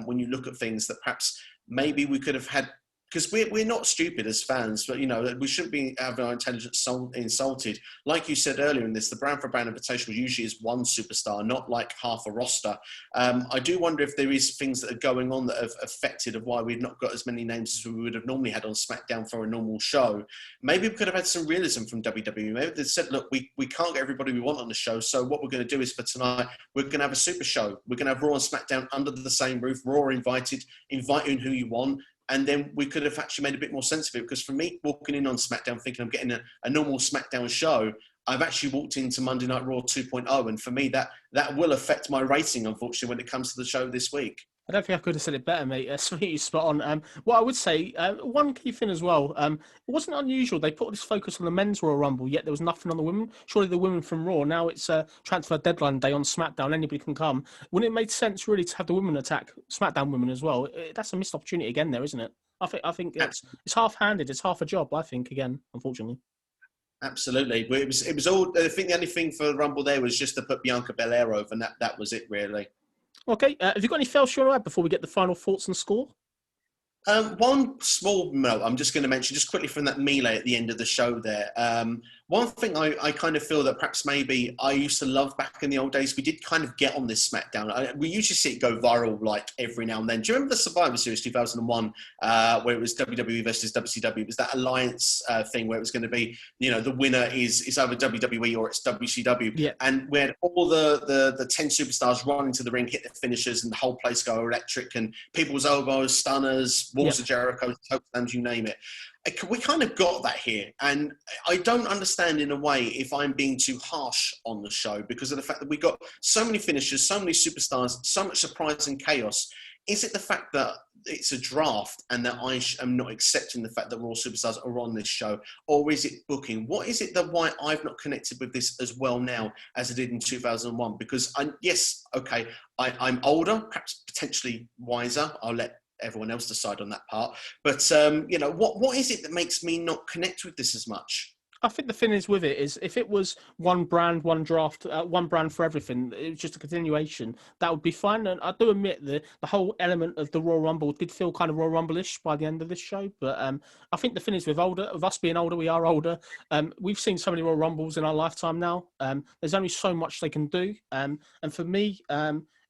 when you look at things that perhaps maybe we could have had, because we're not stupid as fans, but we shouldn't be having our intelligence insulted. Like you said earlier in this, the Brand for Brand Invitational usually is one superstar, not like half a roster. I do wonder if there is things that are going on that have affected of why we've not got as many names as we would have normally had on SmackDown for a normal show. Maybe we could have had some realism from WWE. Maybe they said, look, we can't get everybody we want on the show, so what we're going to do is for tonight, we're going to have a super show. We're going to have Raw and SmackDown under the same roof. Raw invited, invite in who you want. And then we could have actually made a bit more sense of it, because for me, walking in on SmackDown thinking I'm getting a normal SmackDown show, I've actually walked into Monday Night Raw 2.0. And for me, that will affect my rating, unfortunately, when it comes to the show this week. I don't think I could have said it better, mate. Sweet, spot on. What I would say, one key thing as well, it wasn't unusual. They put this focus on the men's Royal Rumble, yet there was nothing on the women. Surely the women from Raw, now it's transfer deadline day on SmackDown, anybody can come. Wouldn't it make sense really to have the women attack SmackDown women as well? That's a missed opportunity again there, isn't it? I think it's half-handed. It's half a job, I think, again, unfortunately. Absolutely. It was all, I think the only thing for the Rumble there was just to put Bianca Belair over, and that was it, really. Okay, have you got any else you want to add before we get the final thoughts and score? One small note I'm just going to mention, just quickly from that melee at the end of the show there. One thing I kind of feel that perhaps maybe I used to love back in the old days, we did kind of get on this SmackDown. We usually see it go viral like every now and then. Do you remember the Survivor Series 2001 where it was WWE versus WCW? It was that alliance thing where it was going to be, the winner is either WWE or it's WCW. Yeah. And we had all the 10 superstars run into the ring, hit their finishers, and the whole place go electric, and people's elbows, stunners, walls of Jericho, choke slams, you name it. We kind of got that here, and I don't understand in a way if I'm being too harsh on the show because of the fact that we got so many finishers, so many superstars, so much surprise and chaos. Is it the fact that it's a draft and that I am not accepting the fact that Raw superstars are on this show, or is it booking? What is it that why I've not connected with this as well now as I did in 2001? Because I'm older, perhaps potentially wiser. I'll let everyone else decide on that part. But, what is it that makes me not connect with this as much? I think the thing is with it is if it was one brand, one draft, one brand for everything, it was just a continuation, that would be fine. And I do admit the whole element of the Royal Rumble did feel kind of Royal Rumble-ish by the end of this show. But I think the thing is with us being older, we are older. We've seen so many Royal Rumbles in our lifetime now. There's only so much they can do. And for me,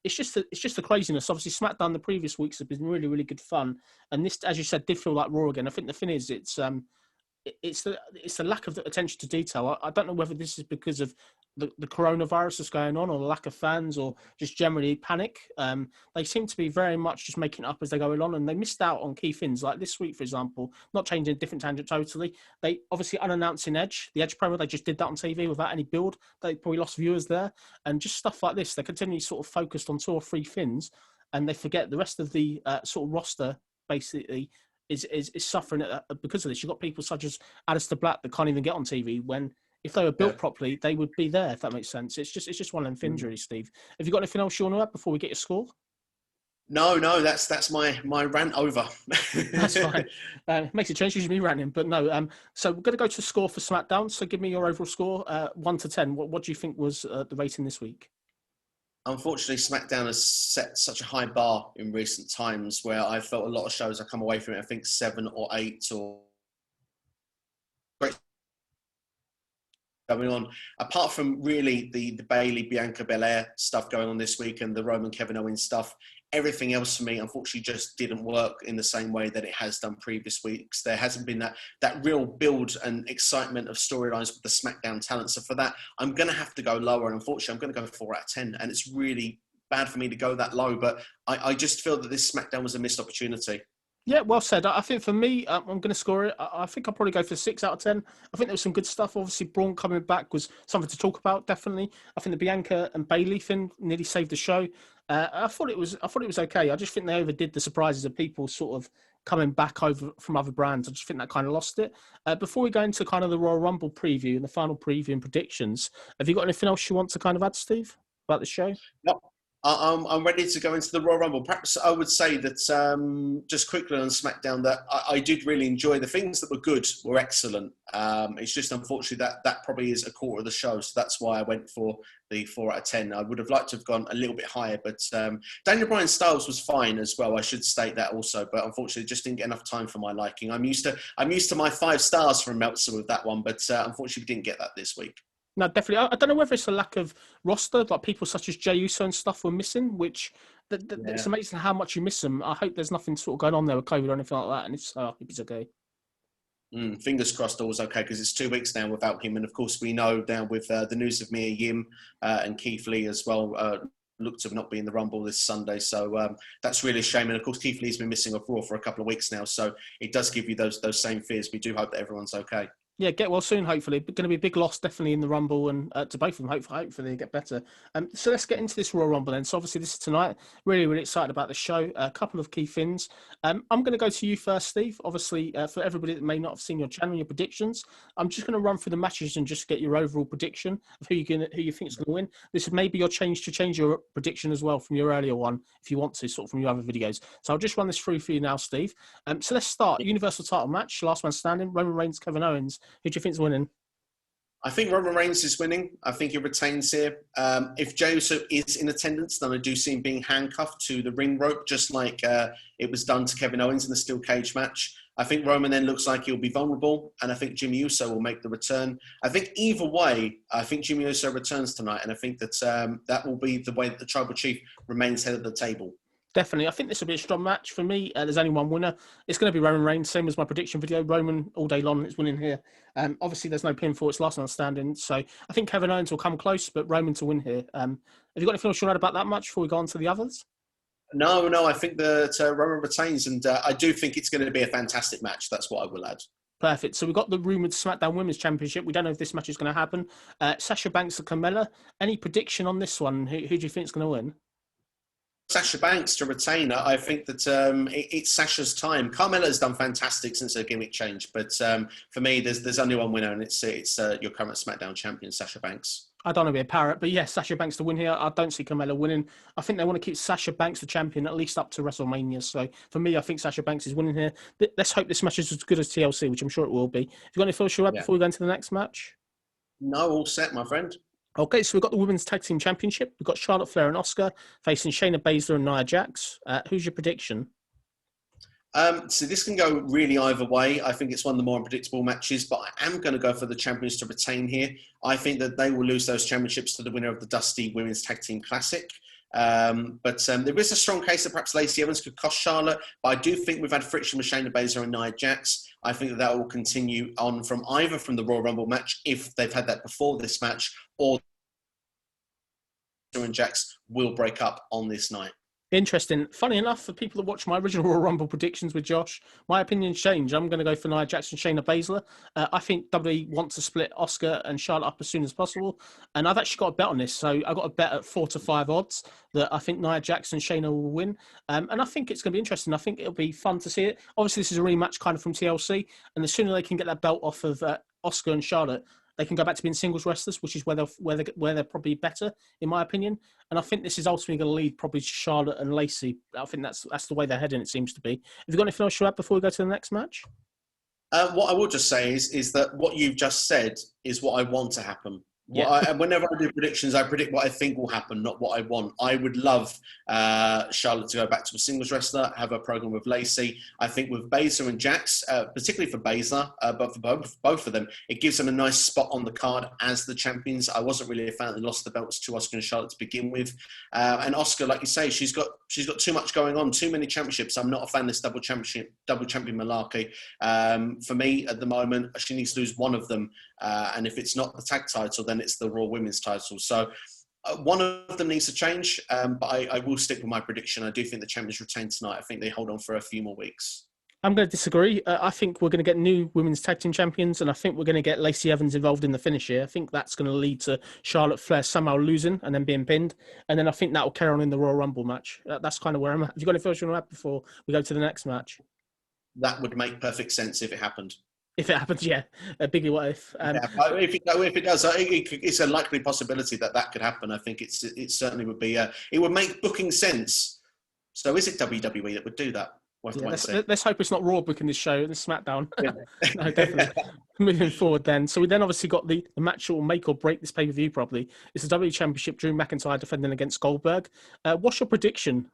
it's just the craziness. Obviously, SmackDown the previous weeks have been really, really good fun, and this, as you said, did feel like Raw again. I think the thing is, it's the lack of attention to detail. I don't know whether this is because of the coronavirus that's going on, or the lack of fans, or just generally panic. They seem to be very much just making it up as they go along, and they missed out on key things. Like this week, for example, not changing a different tangent totally. They obviously unannouncing the Edge promo. They just did that on TV without any build. They probably lost viewers there, and just stuff like this. They continually sort of focused on 2 or 3 things, and they forget the rest of the sort of roster basically is suffering because of this. You've got people such as Aleister Black that can't even get on TV when, if they were built properly, they would be there, if that makes sense. It's just one of them things, really, Steve. Have you got anything else you want to add before we get your score? No, that's my rant over. That's fine. Makes a change, usually me ranting, but no. So we're going to go to the score for SmackDown. So give me your overall score, 1 to 10. What do you think was the rating this week? Unfortunately, SmackDown has set such a high bar in recent times where I felt a lot of shows I come away from it, I think 7 or 8 or great going on. Apart from really the Bayley, Bianca Belair stuff going on this week and the Roman Kevin Owens stuff, everything else for me, unfortunately, just didn't work in the same way that it has done previous weeks. There hasn't been that real build and excitement of storylines with the SmackDown talent. So for that, I'm going to have to go lower. And unfortunately, I'm going to go 4 out of 10. And it's really bad for me to go that low. But I just feel that this SmackDown was a missed opportunity. Yeah, well said. I think for me, I'm going to score it. I think I'll probably go for 6 out of 10. I think there was some good stuff. Obviously, Braun coming back was something to talk about, definitely. I think the Bianca and Bayley thing nearly saved the show. I thought it was okay. I just think they overdid the surprises of people sort of coming back over from other brands. I just think that kind of lost it. Before we go into kind of the Royal Rumble preview and the final preview and predictions, have you got anything else you want to kind of add, Steve, about the show? No. I'm ready to go into the Royal Rumble. Perhaps I would say that just quickly on SmackDown that I did really enjoy the things that were good were excellent. It's just unfortunately that probably is a quarter of the show, so that's why I went for the 4 out of 10. I would have liked to have gone a little bit higher, but Daniel Bryan Styles was fine as well. I should state that also, but unfortunately just didn't get enough time for my liking. I'm used to my 5 stars from Meltzer with that one, but unfortunately we didn't get that this week. No, definitely. I don't know whether it's a lack of roster, like people such as Jey Uso and stuff were missing, which it's amazing how much you miss them. I hope there's nothing sort of going on there with COVID or anything like that, and if so, I hope it's okay. Fingers crossed all's okay, because it's 2 weeks now without him. And of course, we know now with the news of Mia Yim and Keith Lee as well, looked to not be in the Rumble this Sunday. So that's really a shame. And of course, Keith Lee's been missing off Raw for a couple of weeks now. So it does give you those same fears. We do hope that everyone's okay. Yeah, get well soon, hopefully. Going to be a big loss, definitely, in the Rumble, and to both of them, hopefully they get better. So let's get into this Royal Rumble then. So obviously this is tonight. Really, really excited about the show. A couple of key things. I'm going to go to you first, Steve. Obviously, for everybody that may not have seen your channel and your predictions, I'm just going to run through the matches and just get your overall prediction of who you think is going to win. This is maybe your change to change your prediction as well from your earlier one, if you want to, sort of from your other videos. So I'll just run this through for you now, Steve. So let's start. Universal title match, last man standing, Roman Reigns, Kevin Owens. Who do you think is winning? I think Roman Reigns is winning. I think he retains here. If Jey Uso is in attendance, then I do see him being handcuffed to the ring rope, just like it was done to Kevin Owens in the steel cage match. I think Roman then looks like he'll be vulnerable, and I think Jimmy Uso will make the return. I think either way, I think Jimmy Uso returns tonight, and I think that that will be the way that the Tribal Chief remains head of the table. Definitely. I think this will be a strong match. For me, there's only one winner. It's going to be Roman Reigns, same as my prediction video. Roman all day long is winning here. Obviously, there's no pinfall. It's last man standing. So I think Kevin Owens will come close, but Roman to win here. Have you got anything else you want to add about that match before we go on to the others? No. I think that Roman retains, and I do think it's going to be a fantastic match. That's what I will add. Perfect. So we've got the rumoured SmackDown Women's Championship. We don't know if this match is going to happen. Sasha Banks and Carmella. Any prediction on this one? Who do you think is going to win? Sasha Banks to retain. I think that it's Sasha's time. Carmella has done fantastic since her gimmick change, but for me, there's only one winner, and it's your current SmackDown champion, Sasha Banks. I don't want to be a parrot, but yes, Sasha Banks to win here. I don't see Carmella winning. I think they want to keep Sasha Banks the champion at least up to WrestleMania. So for me, I think Sasha Banks is winning here. Let's hope this match is as good as TLC, which I'm sure it will be. Have you got any thoughts before we go into the next match? No, all set, my friend. Okay, so we've got the Women's Tag Team Championship. We've got Charlotte Flair and Asuka facing Shayna Baszler and Nia Jax. Who's your prediction? So this can go really either way. I think it's one of the more unpredictable matches, but I am going to go for the champions to retain here. I think that they will lose those championships to the winner of the Dusty Women's Tag Team Classic. But there is a strong case that perhaps Lacey Evans could cost Charlotte, but I do think we've had friction with Shayna Baszler and Nia Jax. I think that will continue on from either from the Royal Rumble match, if they've had that before this match, or and Jax will break up on this night. Interesting. Funny enough, for people that watch my original Royal Rumble predictions with Josh, my opinions change. I'm going to go for Nia Jax and Shayna Baszler. I think WWE want to split Asuka and Charlotte up as soon as possible. And I've actually got a bet on this. So I got a bet at 4 to 5 odds that I think Nia Jax and Shayna will win. And I think it's going to be interesting. I think it'll be fun to see it. Obviously, this is a rematch kind of from TLC. And the sooner they can get that belt off of Asuka and Charlotte, they can go back to being singles wrestlers, which is where they're probably better, in my opinion. And I think this is ultimately going to lead probably to Charlotte and Lacey. I think that's the way they're heading, it seems to be. Have you got anything else to add before we go to the next match? What I will just say is that what you've just said is what I want to happen. Yeah. Whenever I do predictions, I predict what I think will happen, not what I want. I would love Charlotte to go back to a singles wrestler, have a program with Lacey. I think with Baszler and Jax, particularly for Baszler, but for both of them, it gives them a nice spot on the card as the champions. I wasn't really a fan that they lost the belts to Asuka and Charlotte to begin with. And Asuka, like you say, she's got too much going on, too many championships. I'm not a fan of this double champion malarkey. For me, at the moment, she needs to lose one of them. And if it's not the tag title, then it's the Raw Women's title. So one of them needs to change, but I will stick with my prediction. I do think the champions retain tonight. I think they hold on for a few more weeks. I'm going to disagree. I think we're going to get new women's tag team champions, and I think we're going to get Lacey Evans involved in the finish here. I think that's going to lead to Charlotte Flair somehow losing and then being pinned. And then I think that will carry on in the Royal Rumble match. That's kind of where I'm at. Have you got any thoughts you want to add before we go to the next match? That would make perfect sense if it happened. If it happens, yeah, a biggie what if. Yeah, but if it does, it's a likely possibility that could happen. I think it certainly would be. It would make booking sense. So is it WWE that would do that? We'll have to Yeah, wait and see. let's hope it's not Raw booking this show and SmackDown. No, Yeah. definitely. Moving forward then. So we then obviously got the match that will make or break this pay-per-view probably. It's the WWE Championship, Drew McIntyre defending against Goldberg. What's your prediction?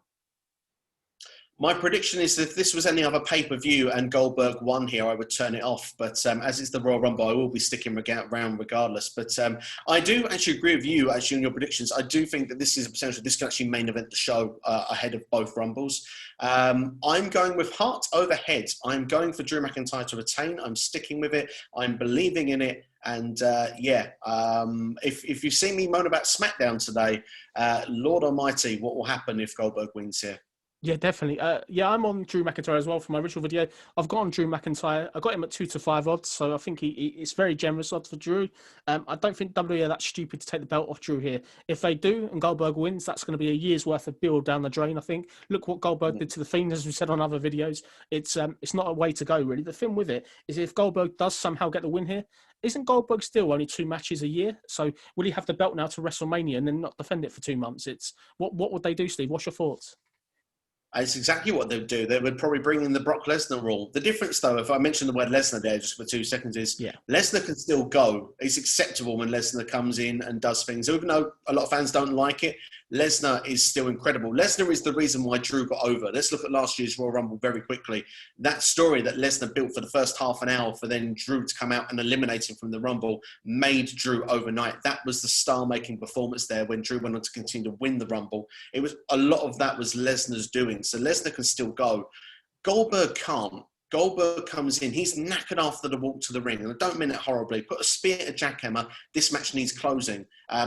My prediction is that if this was any other pay-per-view and Goldberg won here, I would turn it off. But as it's the Royal Rumble, I will be sticking around regardless. But I do actually agree with you, actually, on your predictions. I do think that this is a potential. This can actually main event the show ahead of both Rumbles. I'm going with heart over head. I'm going for Drew McIntyre to retain. I'm sticking with it. I'm believing in it. And if you've seen me moan about Smackdown today, Lord Almighty, what will happen if Goldberg wins here? Yeah, definitely. I'm on Drew McIntyre as well for my original video. I've got on Drew McIntyre. I got him at 2-5 odds, so I think it's very generous odds for Drew. I don't think WWE are that stupid to take the belt off Drew here. If they do and Goldberg wins, that's going to be a year's worth of build down the drain, I think. Look what Goldberg did to The Fiend, as we said on other videos. It's not a way to go, really. The thing with it is if Goldberg does somehow get the win here, isn't Goldberg still only 2 matches a year? So will he have the belt now to WrestleMania and then not defend it for 2 months? It's what would they do, Steve? What's your thoughts? It's exactly what they would do. They would probably bring in the Brock Lesnar rule. The difference, though, if I mention the word Lesnar there just for 2 seconds, is Lesnar can still go. It's acceptable when Lesnar comes in and does things. Even though a lot of fans don't like it, Lesnar is still incredible. Lesnar is the reason why Drew got over. Let's look at last year's Royal Rumble very quickly. That story that Lesnar built for the first half an hour for then Drew to come out and eliminate him from the Rumble made Drew overnight. That was the star-making performance there when Drew went on to continue to win the Rumble. It was a lot of that was Lesnar's doing. So Lesnar can still go. Goldberg can't. Goldberg comes in. He's knackered after the walk to the ring. And I don't mean it horribly. Put a spear, a jackhammer. This match needs closing.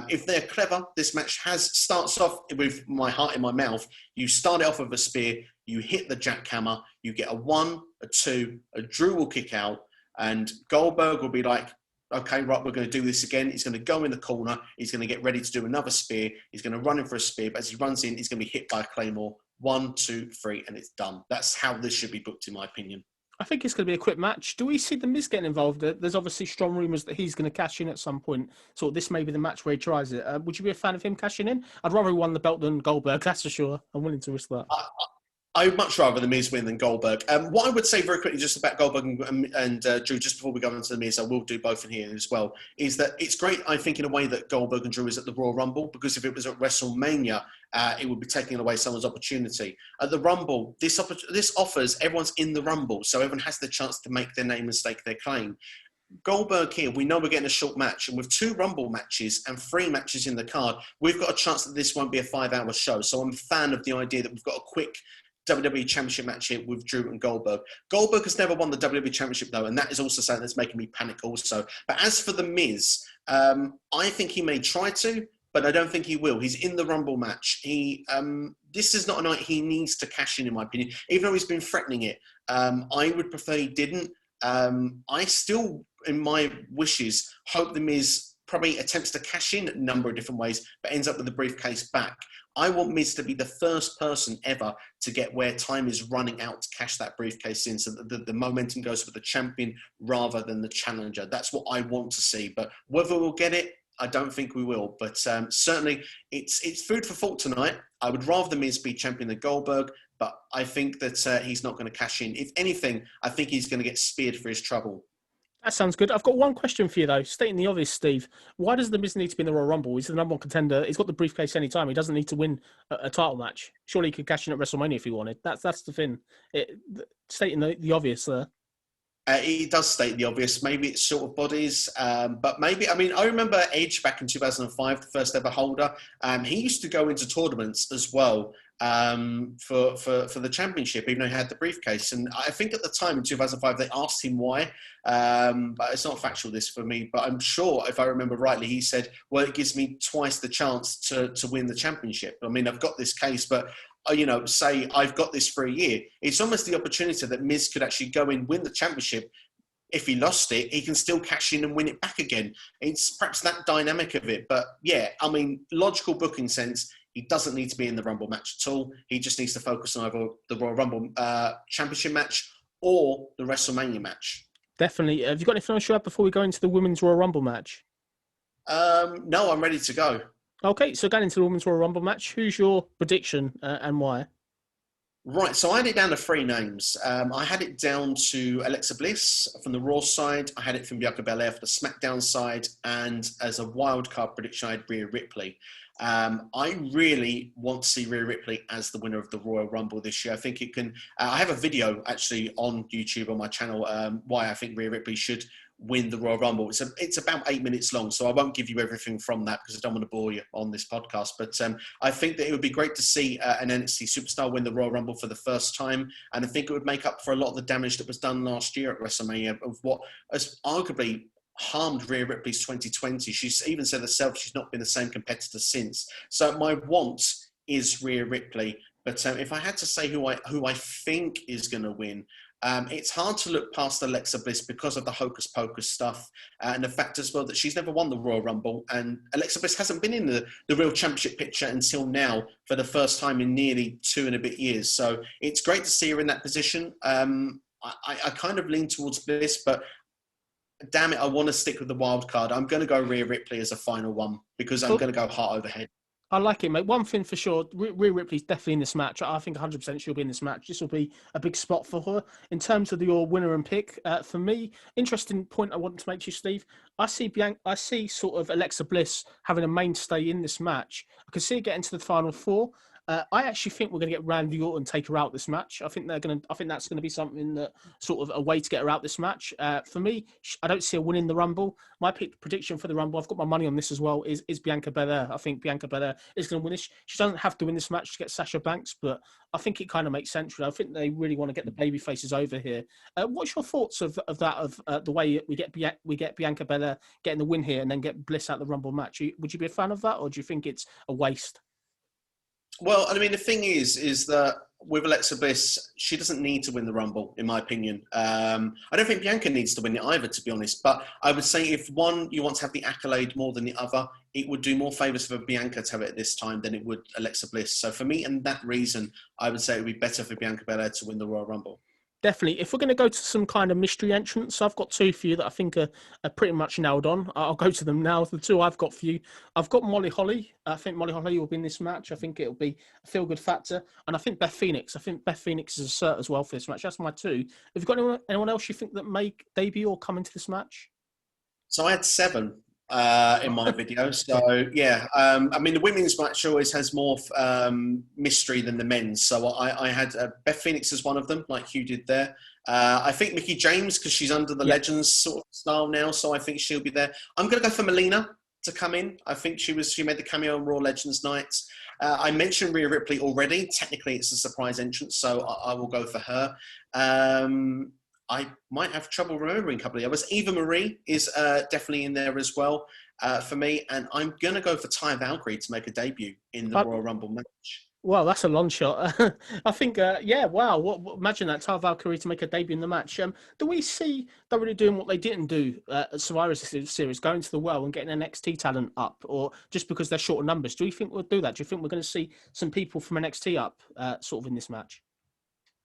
If they're clever, this match starts off with my heart in my mouth. You start it off with a spear. You hit the jackhammer. You get a 1, a 2. A Drew will kick out. And Goldberg will be like, okay, right, we're going to do this again. He's going to go in the corner. He's going to get ready to do another spear. He's going to run in for a spear. But as he runs in, he's going to be hit by a Claymore. 1, 2, 3, and it's done. That's how this should be booked, in my opinion. I think it's going to be a quick match. Do we see The Miz getting involved? There's obviously strong rumours that he's going to cash in at some point. So this may be the match where he tries it. Would you be a fan of him cashing in? I'd rather he won the belt than Goldberg, that's for sure. I'm willing to risk that. I would much rather The Miz win than Goldberg. What I would say very quickly just about Goldberg and Drew, just before we go into The Miz, I will do both in here as well, is that it's great, I think, in a way that Goldberg and Drew is at the Royal Rumble, because if it was at WrestleMania, it would be taking away someone's opportunity. At the Rumble, this offers everyone's in the Rumble, so everyone has the chance to make their name and stake their claim. Goldberg here, we know we're getting a short match, and with 2 Rumble matches and 3 matches in the card, we've got a chance that this won't be a 5-hour show. So I'm a fan of the idea that we've got a quick WWE Championship match here with Drew and Goldberg. Goldberg has never won the WWE Championship, though, and that is also something that's making me panic also. But as for The Miz, I think he may try to, but I don't think he will. He's in the Rumble match. This is not a night he needs to cash in my opinion, even though he's been threatening it. I would prefer he didn't. I still, in my wishes, hope The Miz probably attempts to cash in a number of different ways, but ends up with the briefcase back. I want Miz to be the first person ever to get where time is running out to cash that briefcase in, so that the momentum goes for the champion rather than the challenger. That's what I want to see. But whether we'll get it, I don't think we will. But certainly, it's food for thought tonight. I would rather The Miz be champion than Goldberg, but I think that he's not going to cash in. If anything, I think he's going to get speared for his trouble. That sounds good. I've got one question for you, though. Stating the obvious, Steve. Why does The Miz need to be in the Royal Rumble? He's the number 1 contender. He's got the briefcase anytime. He doesn't need to win a title match. Surely he could cash in at WrestleMania if he wanted. That's the thing. Stating the obvious there. It does state the obvious. Maybe it's sort of bodies, but maybe, I mean, I remember Edge back in 2005, the first ever holder. He used to go into tournaments as well for the championship, even though he had the briefcase. And I think at the time in 2005, they asked him why, but it's not factual this for me. But I'm sure, if I remember rightly, he said, well, it gives me twice the chance to win the championship. I mean, I've got this case, but say I've got this for a year. It's almost the opportunity that Miz could actually go in, win the championship. If he lost it, he can still cash in and win it back again. It's perhaps that dynamic of it. But yeah, I mean, logical booking sense, he doesn't need to be in the Rumble match at all. He just needs to focus on either the Royal Rumble Championship match or the WrestleMania match. Definitely. Have you got anything else you have before we go into the Women's Royal Rumble match? No, I'm ready to go. Okay, so going into the Women's Royal Rumble match, who's your prediction and why? Right, so I had it down to three names. I had it down to Alexa Bliss from the Raw side. I had it from Bianca Belair for the SmackDown side. And as a wild card prediction, I had Rhea Ripley. I really want to see Rhea Ripley as the winner of the Royal Rumble this year. I think it can... I have a video actually on YouTube on my channel why I think Rhea Ripley should win the Royal Rumble. It's about 8 minutes long, so I won't give you everything from that because I don't want to bore you on this podcast. But I think that it would be great to see an NXT superstar win the Royal Rumble for the first time, and I think it would make up for a lot of the damage that was done last year at WrestleMania of what has arguably harmed Rhea Ripley's 2020. She's even said herself she's not been the same competitor since. So my want is Rhea Ripley. But if I had to say who I think is going to win, it's hard to look past Alexa Bliss because of the hocus pocus stuff and the fact as well that she's never won the Royal Rumble, and Alexa Bliss hasn't been in the real championship picture until now for the first time in nearly 2 and a bit years. So it's great to see her in that position. I kind of lean towards Bliss, but damn it, I want to stick with the wild card. I'm going to go Rhea Ripley as a final one because I'm going to go heart over head. I like it, mate. One thing for sure, Rhea Ripley's definitely in this match. I think 100% she'll be in this match. This will be a big spot for her. In terms of your winner and pick, for me, interesting point I want to make to you, Steve. I see sort of Alexa Bliss having a mainstay in this match. I can see her getting to the final four. I actually think we're going to get Randy Orton take her out this match. I think that's going to be something that sort of a way to get her out this match. For me, I don't see her winning the Rumble. My prediction for the Rumble, I've got my money on this as well, is Bianca Belair. I think Bianca Belair is going to win this. She doesn't have to win this match to get Sasha Banks, but I think it kind of makes sense. I think they really want to get the baby faces over here. What's your thoughts of the way we get Bianca Belair getting the win here and then get Bliss out the Rumble match? Would you be a fan of that, or do you think it's a waste? Well, I mean, the thing is that with Alexa Bliss, she doesn't need to win the Rumble, in my opinion. I don't think Bianca needs to win it either, to be honest. But I would say if one, you want to have the accolade more than the other, it would do more favours for Bianca to have it at this time than it would Alexa Bliss. So for me, and that reason, I would say it would be better for Bianca Belair to win the Royal Rumble. Definitely. If we're going to go to some kind of mystery entrance, I've got two for you that I think are pretty much nailed on. I'll go to them now. The two I've got for you, I've got Molly Holly. I think Molly Holly will be in this match. I think it'll be a feel-good factor. And I think Beth Phoenix. I think Beth Phoenix is a cert as well for this match. That's my two. Have you got anyone else you think that may debut or come into this match? So I had 7. In my video. So, yeah, I mean, the women's match always has more mystery than the men's. So I had Beth Phoenix as one of them, like Hugh did there. I think Mickie James, because she's under the Legends sort of style now, so I think she'll be there. I'm going to go for Melina to come in. I think she made the cameo on Raw Legends nights. I mentioned Rhea Ripley already. Technically, it's a surprise entrance, so I will go for her. I might have trouble remembering a couple of the others. Eva Marie is definitely in there as well for me. And I'm going to go for Taya Valkyrie to make a debut in the Royal Rumble match. Well, that's a long shot. I think, wow. Imagine that, Taya Valkyrie to make a debut in the match. Do we see WWE doing what they didn't do at Survivor Series, going to the well and getting NXT talent up, or just because they're short of numbers? Do you think we'll do that? Do you think we're going to see some people from NXT up sort of in this match?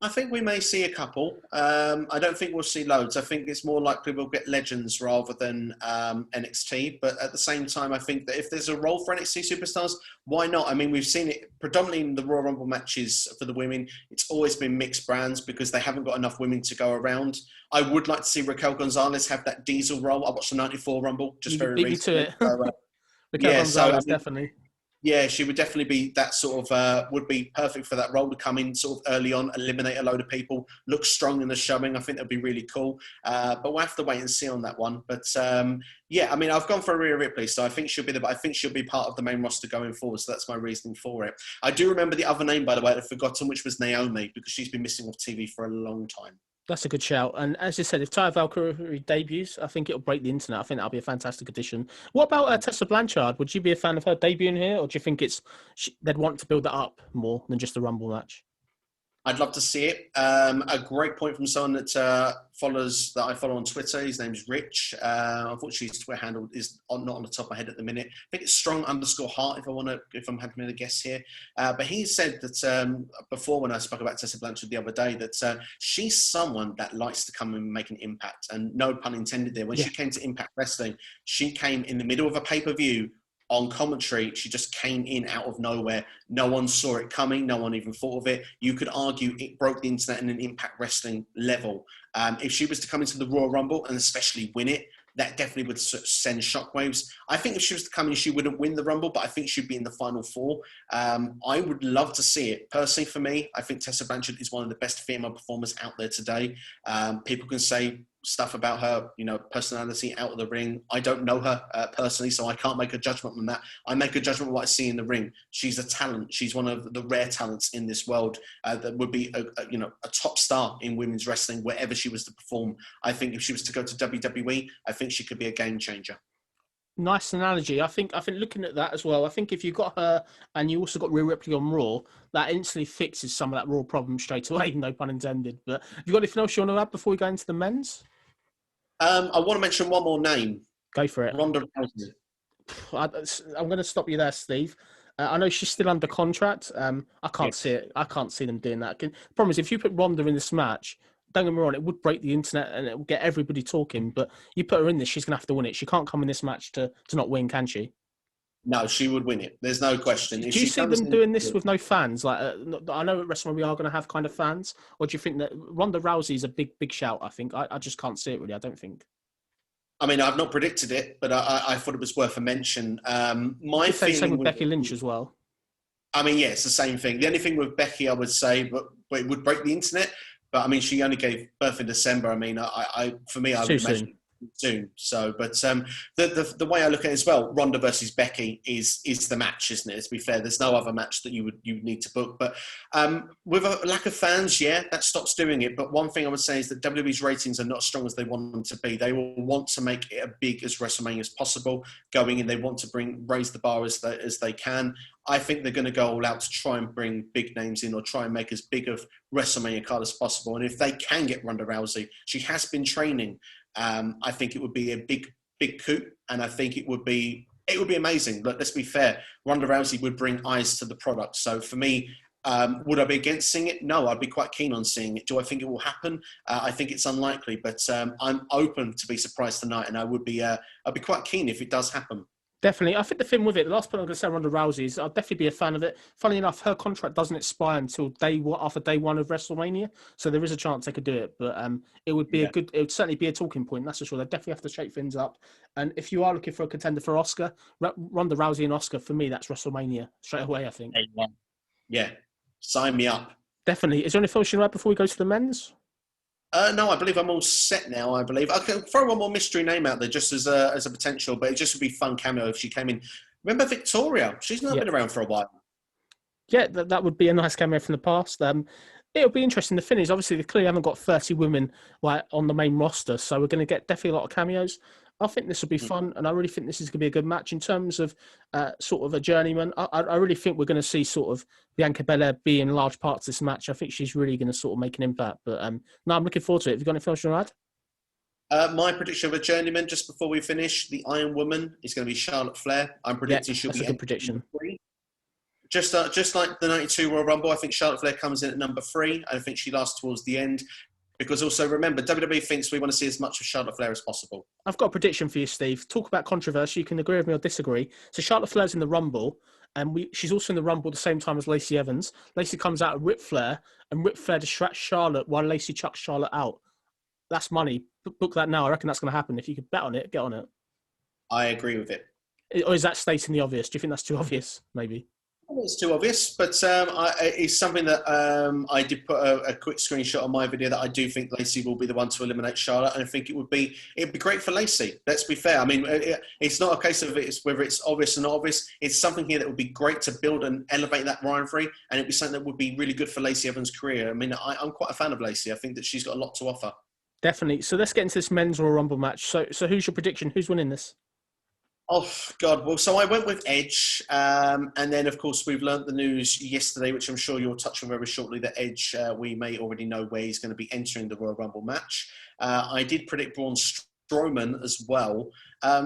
I think we may see a couple. I don't think we'll see loads. I think it's more likely we'll get Legends rather than NXT. But at the same time, I think that if there's a role for NXT superstars, why not? I mean, we've seen it predominantly in the Royal Rumble matches for the women. It's always been mixed brands because they haven't got enough women to go around. I would like to see Raquel Gonzalez have that Diesel role. I watched the 94 Rumble just very recently. Raquel Gonzalez, definitely. Yeah, she would definitely be that sort of, would be perfect for that role to come in sort of early on, eliminate a load of people, look strong in the showing. I think that'd be really cool. But we'll have to wait and see on that one. But yeah, I mean, I've gone for Rhea Ripley, so I think she'll be there, but I think she'll be part of the main roster going forward. So that's my reasoning for it. I do remember the other name, by the way, I'd forgotten, which was Naomi, because she's been missing off TV for a long time. That's a good shout. And as you said, if Taya Valkyrie debuts, I think it'll break the internet. I think that'll be a fantastic addition. What about Tessa Blanchard? Would you be a fan of her debuting here, or do you think they'd want to build that up more than just a Rumble match? I'd love to see it. A great point from someone that I follow on Twitter. His name is Rich. Unfortunately, his Twitter handle is not on the top of my head at the minute. I think it's strong_heart if I'm having a guess here. But he said that before, when I spoke about Tessa Blanchard the other day, that she's someone that likes to come and make an impact, and no pun intended there. When she came to Impact Wrestling, she came in the middle of a pay-per-view on commentary. She just came in out of nowhere. No one saw it coming. No one even thought of it. You could argue it broke the internet in an Impact Wrestling level. If she was to come into the Royal Rumble and especially win it, that definitely would send shockwaves. I think if she was to come in, she wouldn't win the Rumble, but I think she'd be in the final four. I would love to see it. Personally, for me, I think Tessa Blanchard is one of the best female performers out there today. People can say stuff about her, personality out of the ring. I don't know her personally, so I can't make a judgment on that. I make a judgment on what I see in the ring. She's a talent. She's one of the rare talents in this world that would be a top star in women's wrestling wherever she was to perform. I think if she was to go to WWE, I think she could be a game changer. Nice analogy. I think looking at that as well, I think if you got her and you also got Rhea Ripley on Raw, that instantly fixes some of that Raw problem straight away, no pun intended. But have you got anything else you want to add before we go into the men's? I want to mention one more name. Go for it. Ronda Rousey. I'm going to stop you there, Steve. I know she's still under contract. I can't see it. I can't see them doing that. The problem is, if you put Ronda in this match, don't get me wrong, it would break the internet and it would get everybody talking. But you put her in this, she's going to have to win it. She can't come in this match to not win, can she? No, she would win it. There's no question. Do you see them doing this with no fans? Like, I know at WrestleMania we are going to have kind of fans. Or do you think that Ronda Rousey is a big shout? I think I just can't see it really. I don't think. I mean, I've not predicted it, but I thought it was worth a mention. My feeling same with Becky Lynch as well. I mean, yeah, it's the same thing. The only thing with Becky, I would say, but it would break the internet. But I mean, she only gave birth in December. I mean, for me, I would imagine soon. So, but the way I look at it as well, Ronda versus Becky is the match, isn't it? To be fair, there's no other match that you would need to book. But with a lack of fans, that stops doing it. But one thing I would say is that WWE's ratings are not as strong as they want them to be. They will want to make it as big as WrestleMania as possible. Going in, they want to raise the bar as they can. I think they're going to go all out to try and bring big names in or try and make as big of WrestleMania card as possible. And if they can get Ronda Rousey, she has been training. I think it would be a big coup, and I think it would be amazing. But let's be fair, Ronda Rousey would bring eyes to the product. So for me, would I be against seeing it? No, I'd be quite keen on seeing it. Do I think it will happen? I think it's unlikely, but I'm open to be surprised tonight, and I'd be quite keen if it does happen. Definitely. I think the thing with it, the last point I'm going to say Ronda Rousey is I'll definitely be a fan of it. Funnily enough, her contract doesn't expire until after day one of WrestleMania. So there is a chance they could do it. But it would be it would certainly be a talking point, that's for sure. They definitely have to shake things up. And if you are looking for a contender for Oscar, Ronda Rousey and Oscar, for me, that's WrestleMania straight away, I think. Yeah. Sign me up. Definitely. Is there anything else you want before we go to the men's? No, I believe I'm all set now, I believe. I can throw one more mystery name out there just as a potential, but it just would be fun cameo if she came in. Remember Victoria? She's not been around for a while. Yeah, that would be a nice cameo from the past. It'll be interesting. The thing is, obviously, they clearly haven't got 30 women on the main roster, so we're going to get definitely a lot of cameos. I think this will be fun, and I really think this is going to be a good match in terms of sort of a journeyman. I really think we're going to see sort of Bianca Belair be in large parts of this match. I think she's really going to sort of make an impact. But no, I'm looking forward to it. Have you got anything else you want to add? My prediction of a journeyman, just before we finish, the Iron Woman is going to be Charlotte Flair. I'm predicting she'll be a good prediction. Just like the 92 Royal Rumble, I think Charlotte Flair comes in at number 3. I think she lasts towards the end. Because also, remember, WWE thinks we want to see as much of Charlotte Flair as possible. I've got a prediction for you, Steve. Talk about controversy. You can agree with me or disagree. So Charlotte Flair's in the Rumble, and she's also in the Rumble at the same time as Lacey Evans. Lacey comes out and Ric Flair distracts Charlotte while Lacey chucks Charlotte out. That's money. Book that now. I reckon that's going to happen. If you could bet on it, get on it. I agree with it. Or is that stating the obvious? Do you think that's too obvious, maybe? It's too obvious, but it's something that I did put a quick screenshot on my video that I do think Lacey will be the one to eliminate Charlotte, and I think it'd be great for Lacey. Let's be fair. I mean, it's not a case of whether it's obvious or not obvious. It's something here that would be great to build and elevate that rivalry, and it'd be something that would be really good for Lacey Evans' career. I mean, I'm quite a fan of Lacey. I think that she's got a lot to offer. Definitely. So let's get into this men's Royal Rumble match. So who's your prediction? Who's winning this? Oh God! Well, so I went with Edge, and then of course we've learnt the news yesterday, which I'm sure you'll touch on very shortly. That Edge, we may already know where he's going to be entering the Royal Rumble match. I did predict Braun Strowman as well.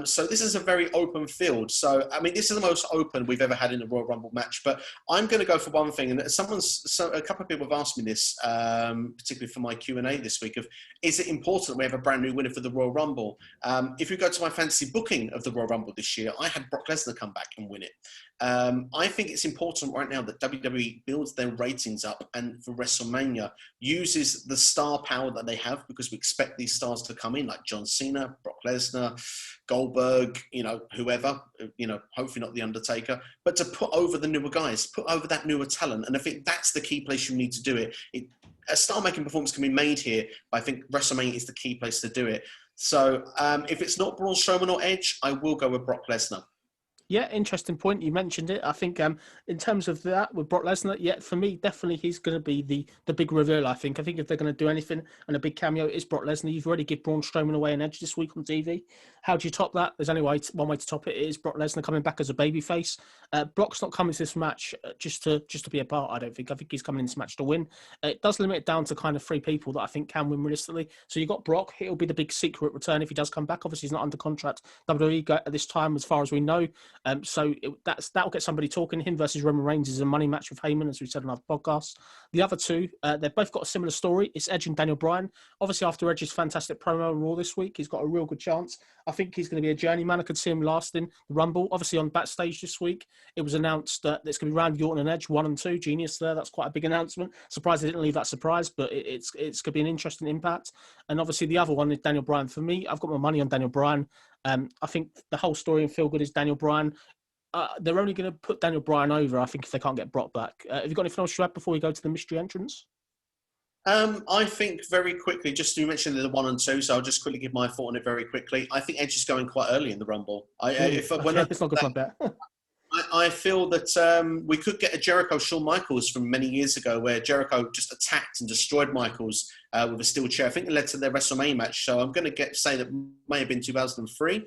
So this is a very open field. So I mean, this is the most open we've ever had in a Royal Rumble match. But I'm going to go for one thing, and a couple of people have asked me this, particularly for my Q&A this week. Of is it important that we have a brand new winner for the Royal Rumble? If you go to my fantasy booking of the Royal Rumble this year, I had Brock Lesnar come back and win it. I think it's important right now that WWE builds their ratings up and for WrestleMania uses the star power that they have, because we expect these stars to come in like John Cena, Brock Lesnar, Goldberg, whoever, hopefully not The Undertaker, but to put over the newer guys, put over that newer talent. And I think that's the key place you need to do it. A star-making performance can be made here, but I think WrestleMania is the key place to do it. So if it's not Braun Strowman or Edge, I will go with Brock Lesnar. Yeah, interesting point. You mentioned it. I think in terms of that with Brock Lesnar, yeah, for me, definitely he's going to be the big reveal. I think if they're going to do anything and a big cameo, it is Brock Lesnar. You've already given Braun Strowman away an Edge this week on TV. How do you top that? There's only one way to top it. It is Brock Lesnar coming back as a babyface. Brock's not coming to this match just to be a part. I don't think. I think he's coming in this match to win. It does limit it down to kind of 3 people that I think can win realistically. So you got Brock. He'll be the big secret return if he does come back. Obviously, he's not under contract WWE at this time, as far as we know. So that'll get somebody talking. Him versus Roman Reigns is a money match with Heyman, as we said on our podcast. The other two, they've both got a similar story. It's Edge and Daniel Bryan. Obviously, after Edge's fantastic promo on Raw this week, he's got a real good chance. I think he's going to be a journeyman. I could see him lasting the Rumble. Obviously, on backstage this week, it was announced that it's going to be Randy Orton and Edge 1 and 2. Genius there. That's quite a big announcement. Surprised they didn't leave that surprise, but it's going to be an interesting impact. And obviously, the other one is Daniel Bryan. For me, I've got my money on Daniel Bryan. I think the whole story in Feel Good is Daniel Bryan. They're only going to put Daniel Bryan over, I think, if they can't get Brock back. Have you got anything else to add before we go to the mystery entrance? I think very quickly, just to mention the 1 and 2, so I'll just quickly give my thought on it very quickly. I think Edge is going quite early in the Rumble. It's not good for a bet. I feel that we could get a Jericho Shawn Michaels from many years ago, where Jericho just attacked and destroyed Michaels with a steel chair. I think it led to their WrestleMania match. So I'm going to say that may have been 2003.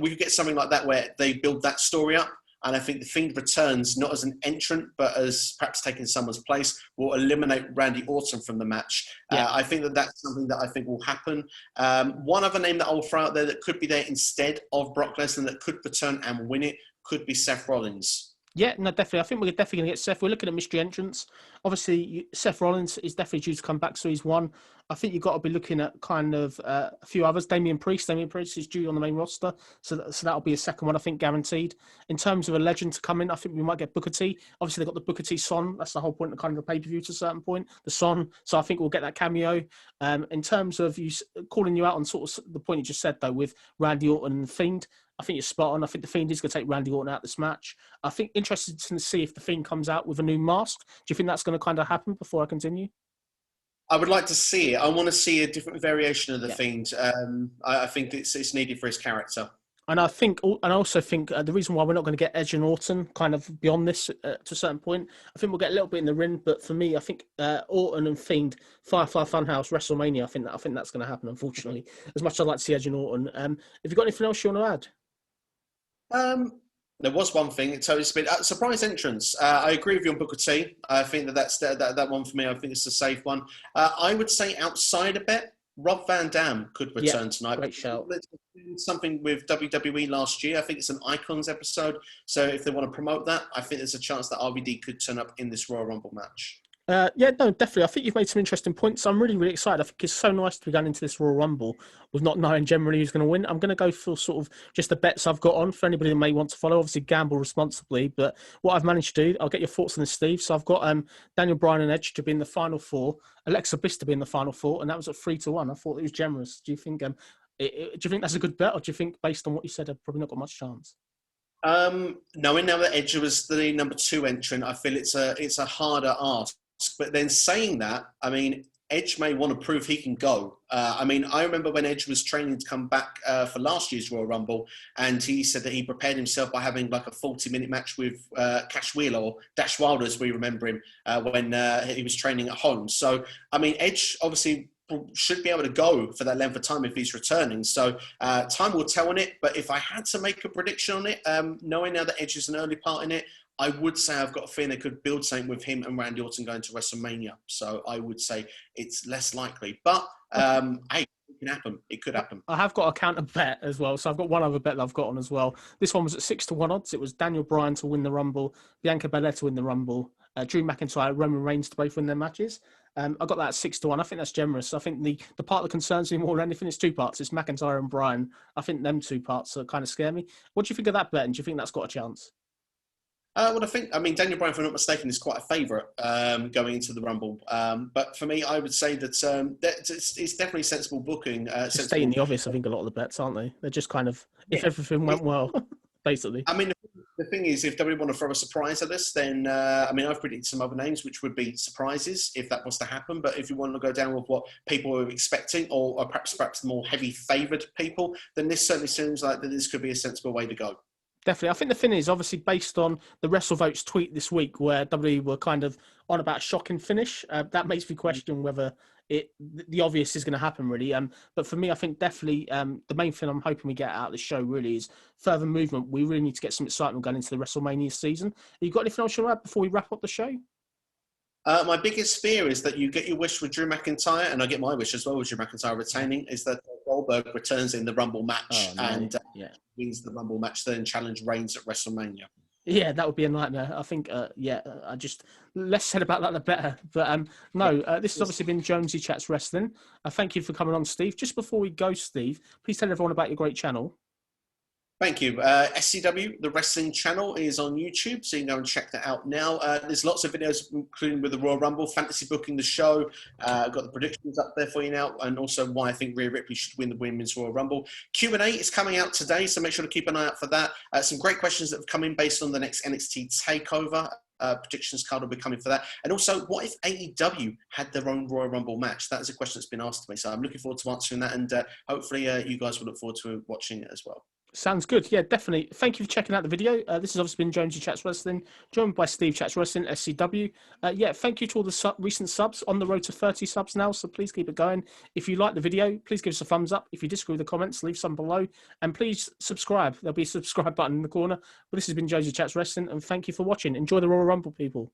We could get something like that where they build that story up. And I think The Fiend returns not as an entrant, but as perhaps taking someone's place, will eliminate Randy Orton from the match. Yeah. I think that that's something that I think will happen. One other name that I'll throw out there that could be there instead of Brock Lesnar that could return and win it could be Seth Rollins. Yeah, no, definitely. I think we're definitely going to get Seth. We're looking at mystery entrance. Obviously, Seth Rollins is definitely due to come back, so he's one. I think you've got to be looking at kind of a few others. Damian Priest is due on the main roster, so that'll be a second one, I think, guaranteed. In terms of a legend to come in, I think we might get Booker T. Obviously, they've got the Booker T Son. That's the whole point of kind of the pay-per-view to a certain point, the Son. So I think we'll get that cameo. In terms of you calling you out on sort of the point you just said, though, with Randy Orton and Fiend, I think you're spot on. I think The Fiend is going to take Randy Orton out this match. I think interested to see if The Fiend comes out with a new mask. Do you think that's going to kind of happen before I continue? I would like to see it. I want to see a different variation of The Fiend. I think it's needed for his character. And I also think the reason why we're not going to get Edge and Orton kind of beyond this to a certain point, I think we'll get a little bit in the ring. But for me, I think Orton and Fiend, Firefly Funhouse, WrestleMania. I think that's going to happen. Unfortunately, as much as I'd like to see Edge and Orton. Have you got anything else you want to add? There was one thing. So it's been a surprise entrance. I agree with you on Booker T. I think that's that one for me. I think it's a safe one. I would say outside a bit, Rob Van Dam could return tonight. Great shout. Something with WWE last year. I think it's an Icons episode. So if they want to promote that, I think there's a chance that RVD could turn up in this Royal Rumble match. Definitely. I think you've made some interesting points. I'm really, really excited. I think it's so nice to be going into this Royal Rumble with not knowing generally who's going to win. I'm going to go for sort of just the bets I've got on for anybody that may want to follow. Obviously, gamble responsibly. But what I've managed to do, I'll get your thoughts on this, Steve. So I've got Daniel Bryan and Edge to be in the final 4, Alexa Bliss to be in the final 4, and that was at 3-1. I thought it was generous. Do you think? Do you think that's a good bet, or do you think, based on what you said, I've probably not got much chance? Knowing now that Edge was the number 2 entrant, I feel it's a harder ask. But then saying that, I mean, Edge may want to prove he can go. I remember when Edge was training to come back for last year's Royal Rumble, and he said that he prepared himself by having like a 40-minute match with Cash Wheeler, or Dash Wilder as we remember him, when he was training at home. So, I mean, Edge obviously should be able to go for that length of time if he's returning. So time will tell on it. But if I had to make a prediction on it, knowing now that Edge is an early part in it, I would say I've got a feeling they could build something with him and Randy Orton going to WrestleMania. So I would say it's less likely. But hey, it can happen. It could happen. I have got a counter bet as well. So I've got one other bet that I've got on as well. This one was at 6-1 odds. It was Daniel Bryan to win the Rumble, Bianca Belair to win the Rumble, Drew McIntyre, Roman Reigns to both win their matches. I got that at 6-1. I think that's generous. I think the part that concerns me more than anything is two parts. It's McIntyre and Bryan. I think them two parts are kind of scare me. What do you think of that bet? And do you think that's got a chance? Well, I mean, Daniel Bryan, if I'm not mistaken, is quite a favourite going into the Rumble. But for me, I would say that it's definitely sensible booking. Stating the obvious, I think a lot of the bets, aren't they? They're just kind of, if everything went well, basically. I mean, the thing is, if WWE want to throw a surprise at us, then, I mean, I've predicted some other names, which would be surprises if that was to happen. But if you want to go down with what people were expecting or perhaps more heavy favoured people, then this certainly seems like that this could be a sensible way to go. Definitely. I think the thing is obviously based on the WrestleVotes tweet this week where WWE were kind of on about a shocking finish. That makes me question whether the obvious is going to happen, really. But for me, I think definitely the main thing I'm hoping we get out of the show really is further movement. We really need to get some excitement going into the WrestleMania season. Have you got anything else you want to add before we wrap up the show? My biggest fear is that you get your wish with Drew McIntyre, and I get my wish as well with Drew McIntyre retaining, is that Goldberg returns in the Rumble match and wins the Rumble match, then challenge Reigns at WrestleMania. Yeah, that would be a nightmare. I think, I just, less said about that, the better. But this has obviously been Jonesy Chats Wrestling. Thank you for coming on, Steve. Just before we go, Steve, please tell everyone about your great channel. Thank you. SCW, the wrestling channel, is on YouTube, so you can go and check that out now. There's lots of videos, including with the Royal Rumble, fantasy booking the show. I've got the predictions up there for you now, and also why I think Rhea Ripley should win the Women's Royal Rumble. Q&A is coming out today, so make sure to keep an eye out for that. Some great questions that have come in based on the next NXT TakeOver. Predictions card will be coming for that. And also, what if AEW had their own Royal Rumble match? That is a question that's been asked to me, so I'm looking forward to answering that, and hopefully you guys will look forward to watching it as well. Sounds good. Yeah, definitely. Thank you for checking out the video. This has obviously been Jonesy Chats Wrestling, joined by Steve Chats Wrestling, SCW. Thank you to all the recent subs. On the road to 30 subs now, so please keep it going. If you like the video, please give us a thumbs up. If you disagree with the comments, leave some below. And please subscribe. There'll be a subscribe button in the corner. But this has been Jonesy Chats Wrestling, and thank you for watching. Enjoy the Royal Rumble, people.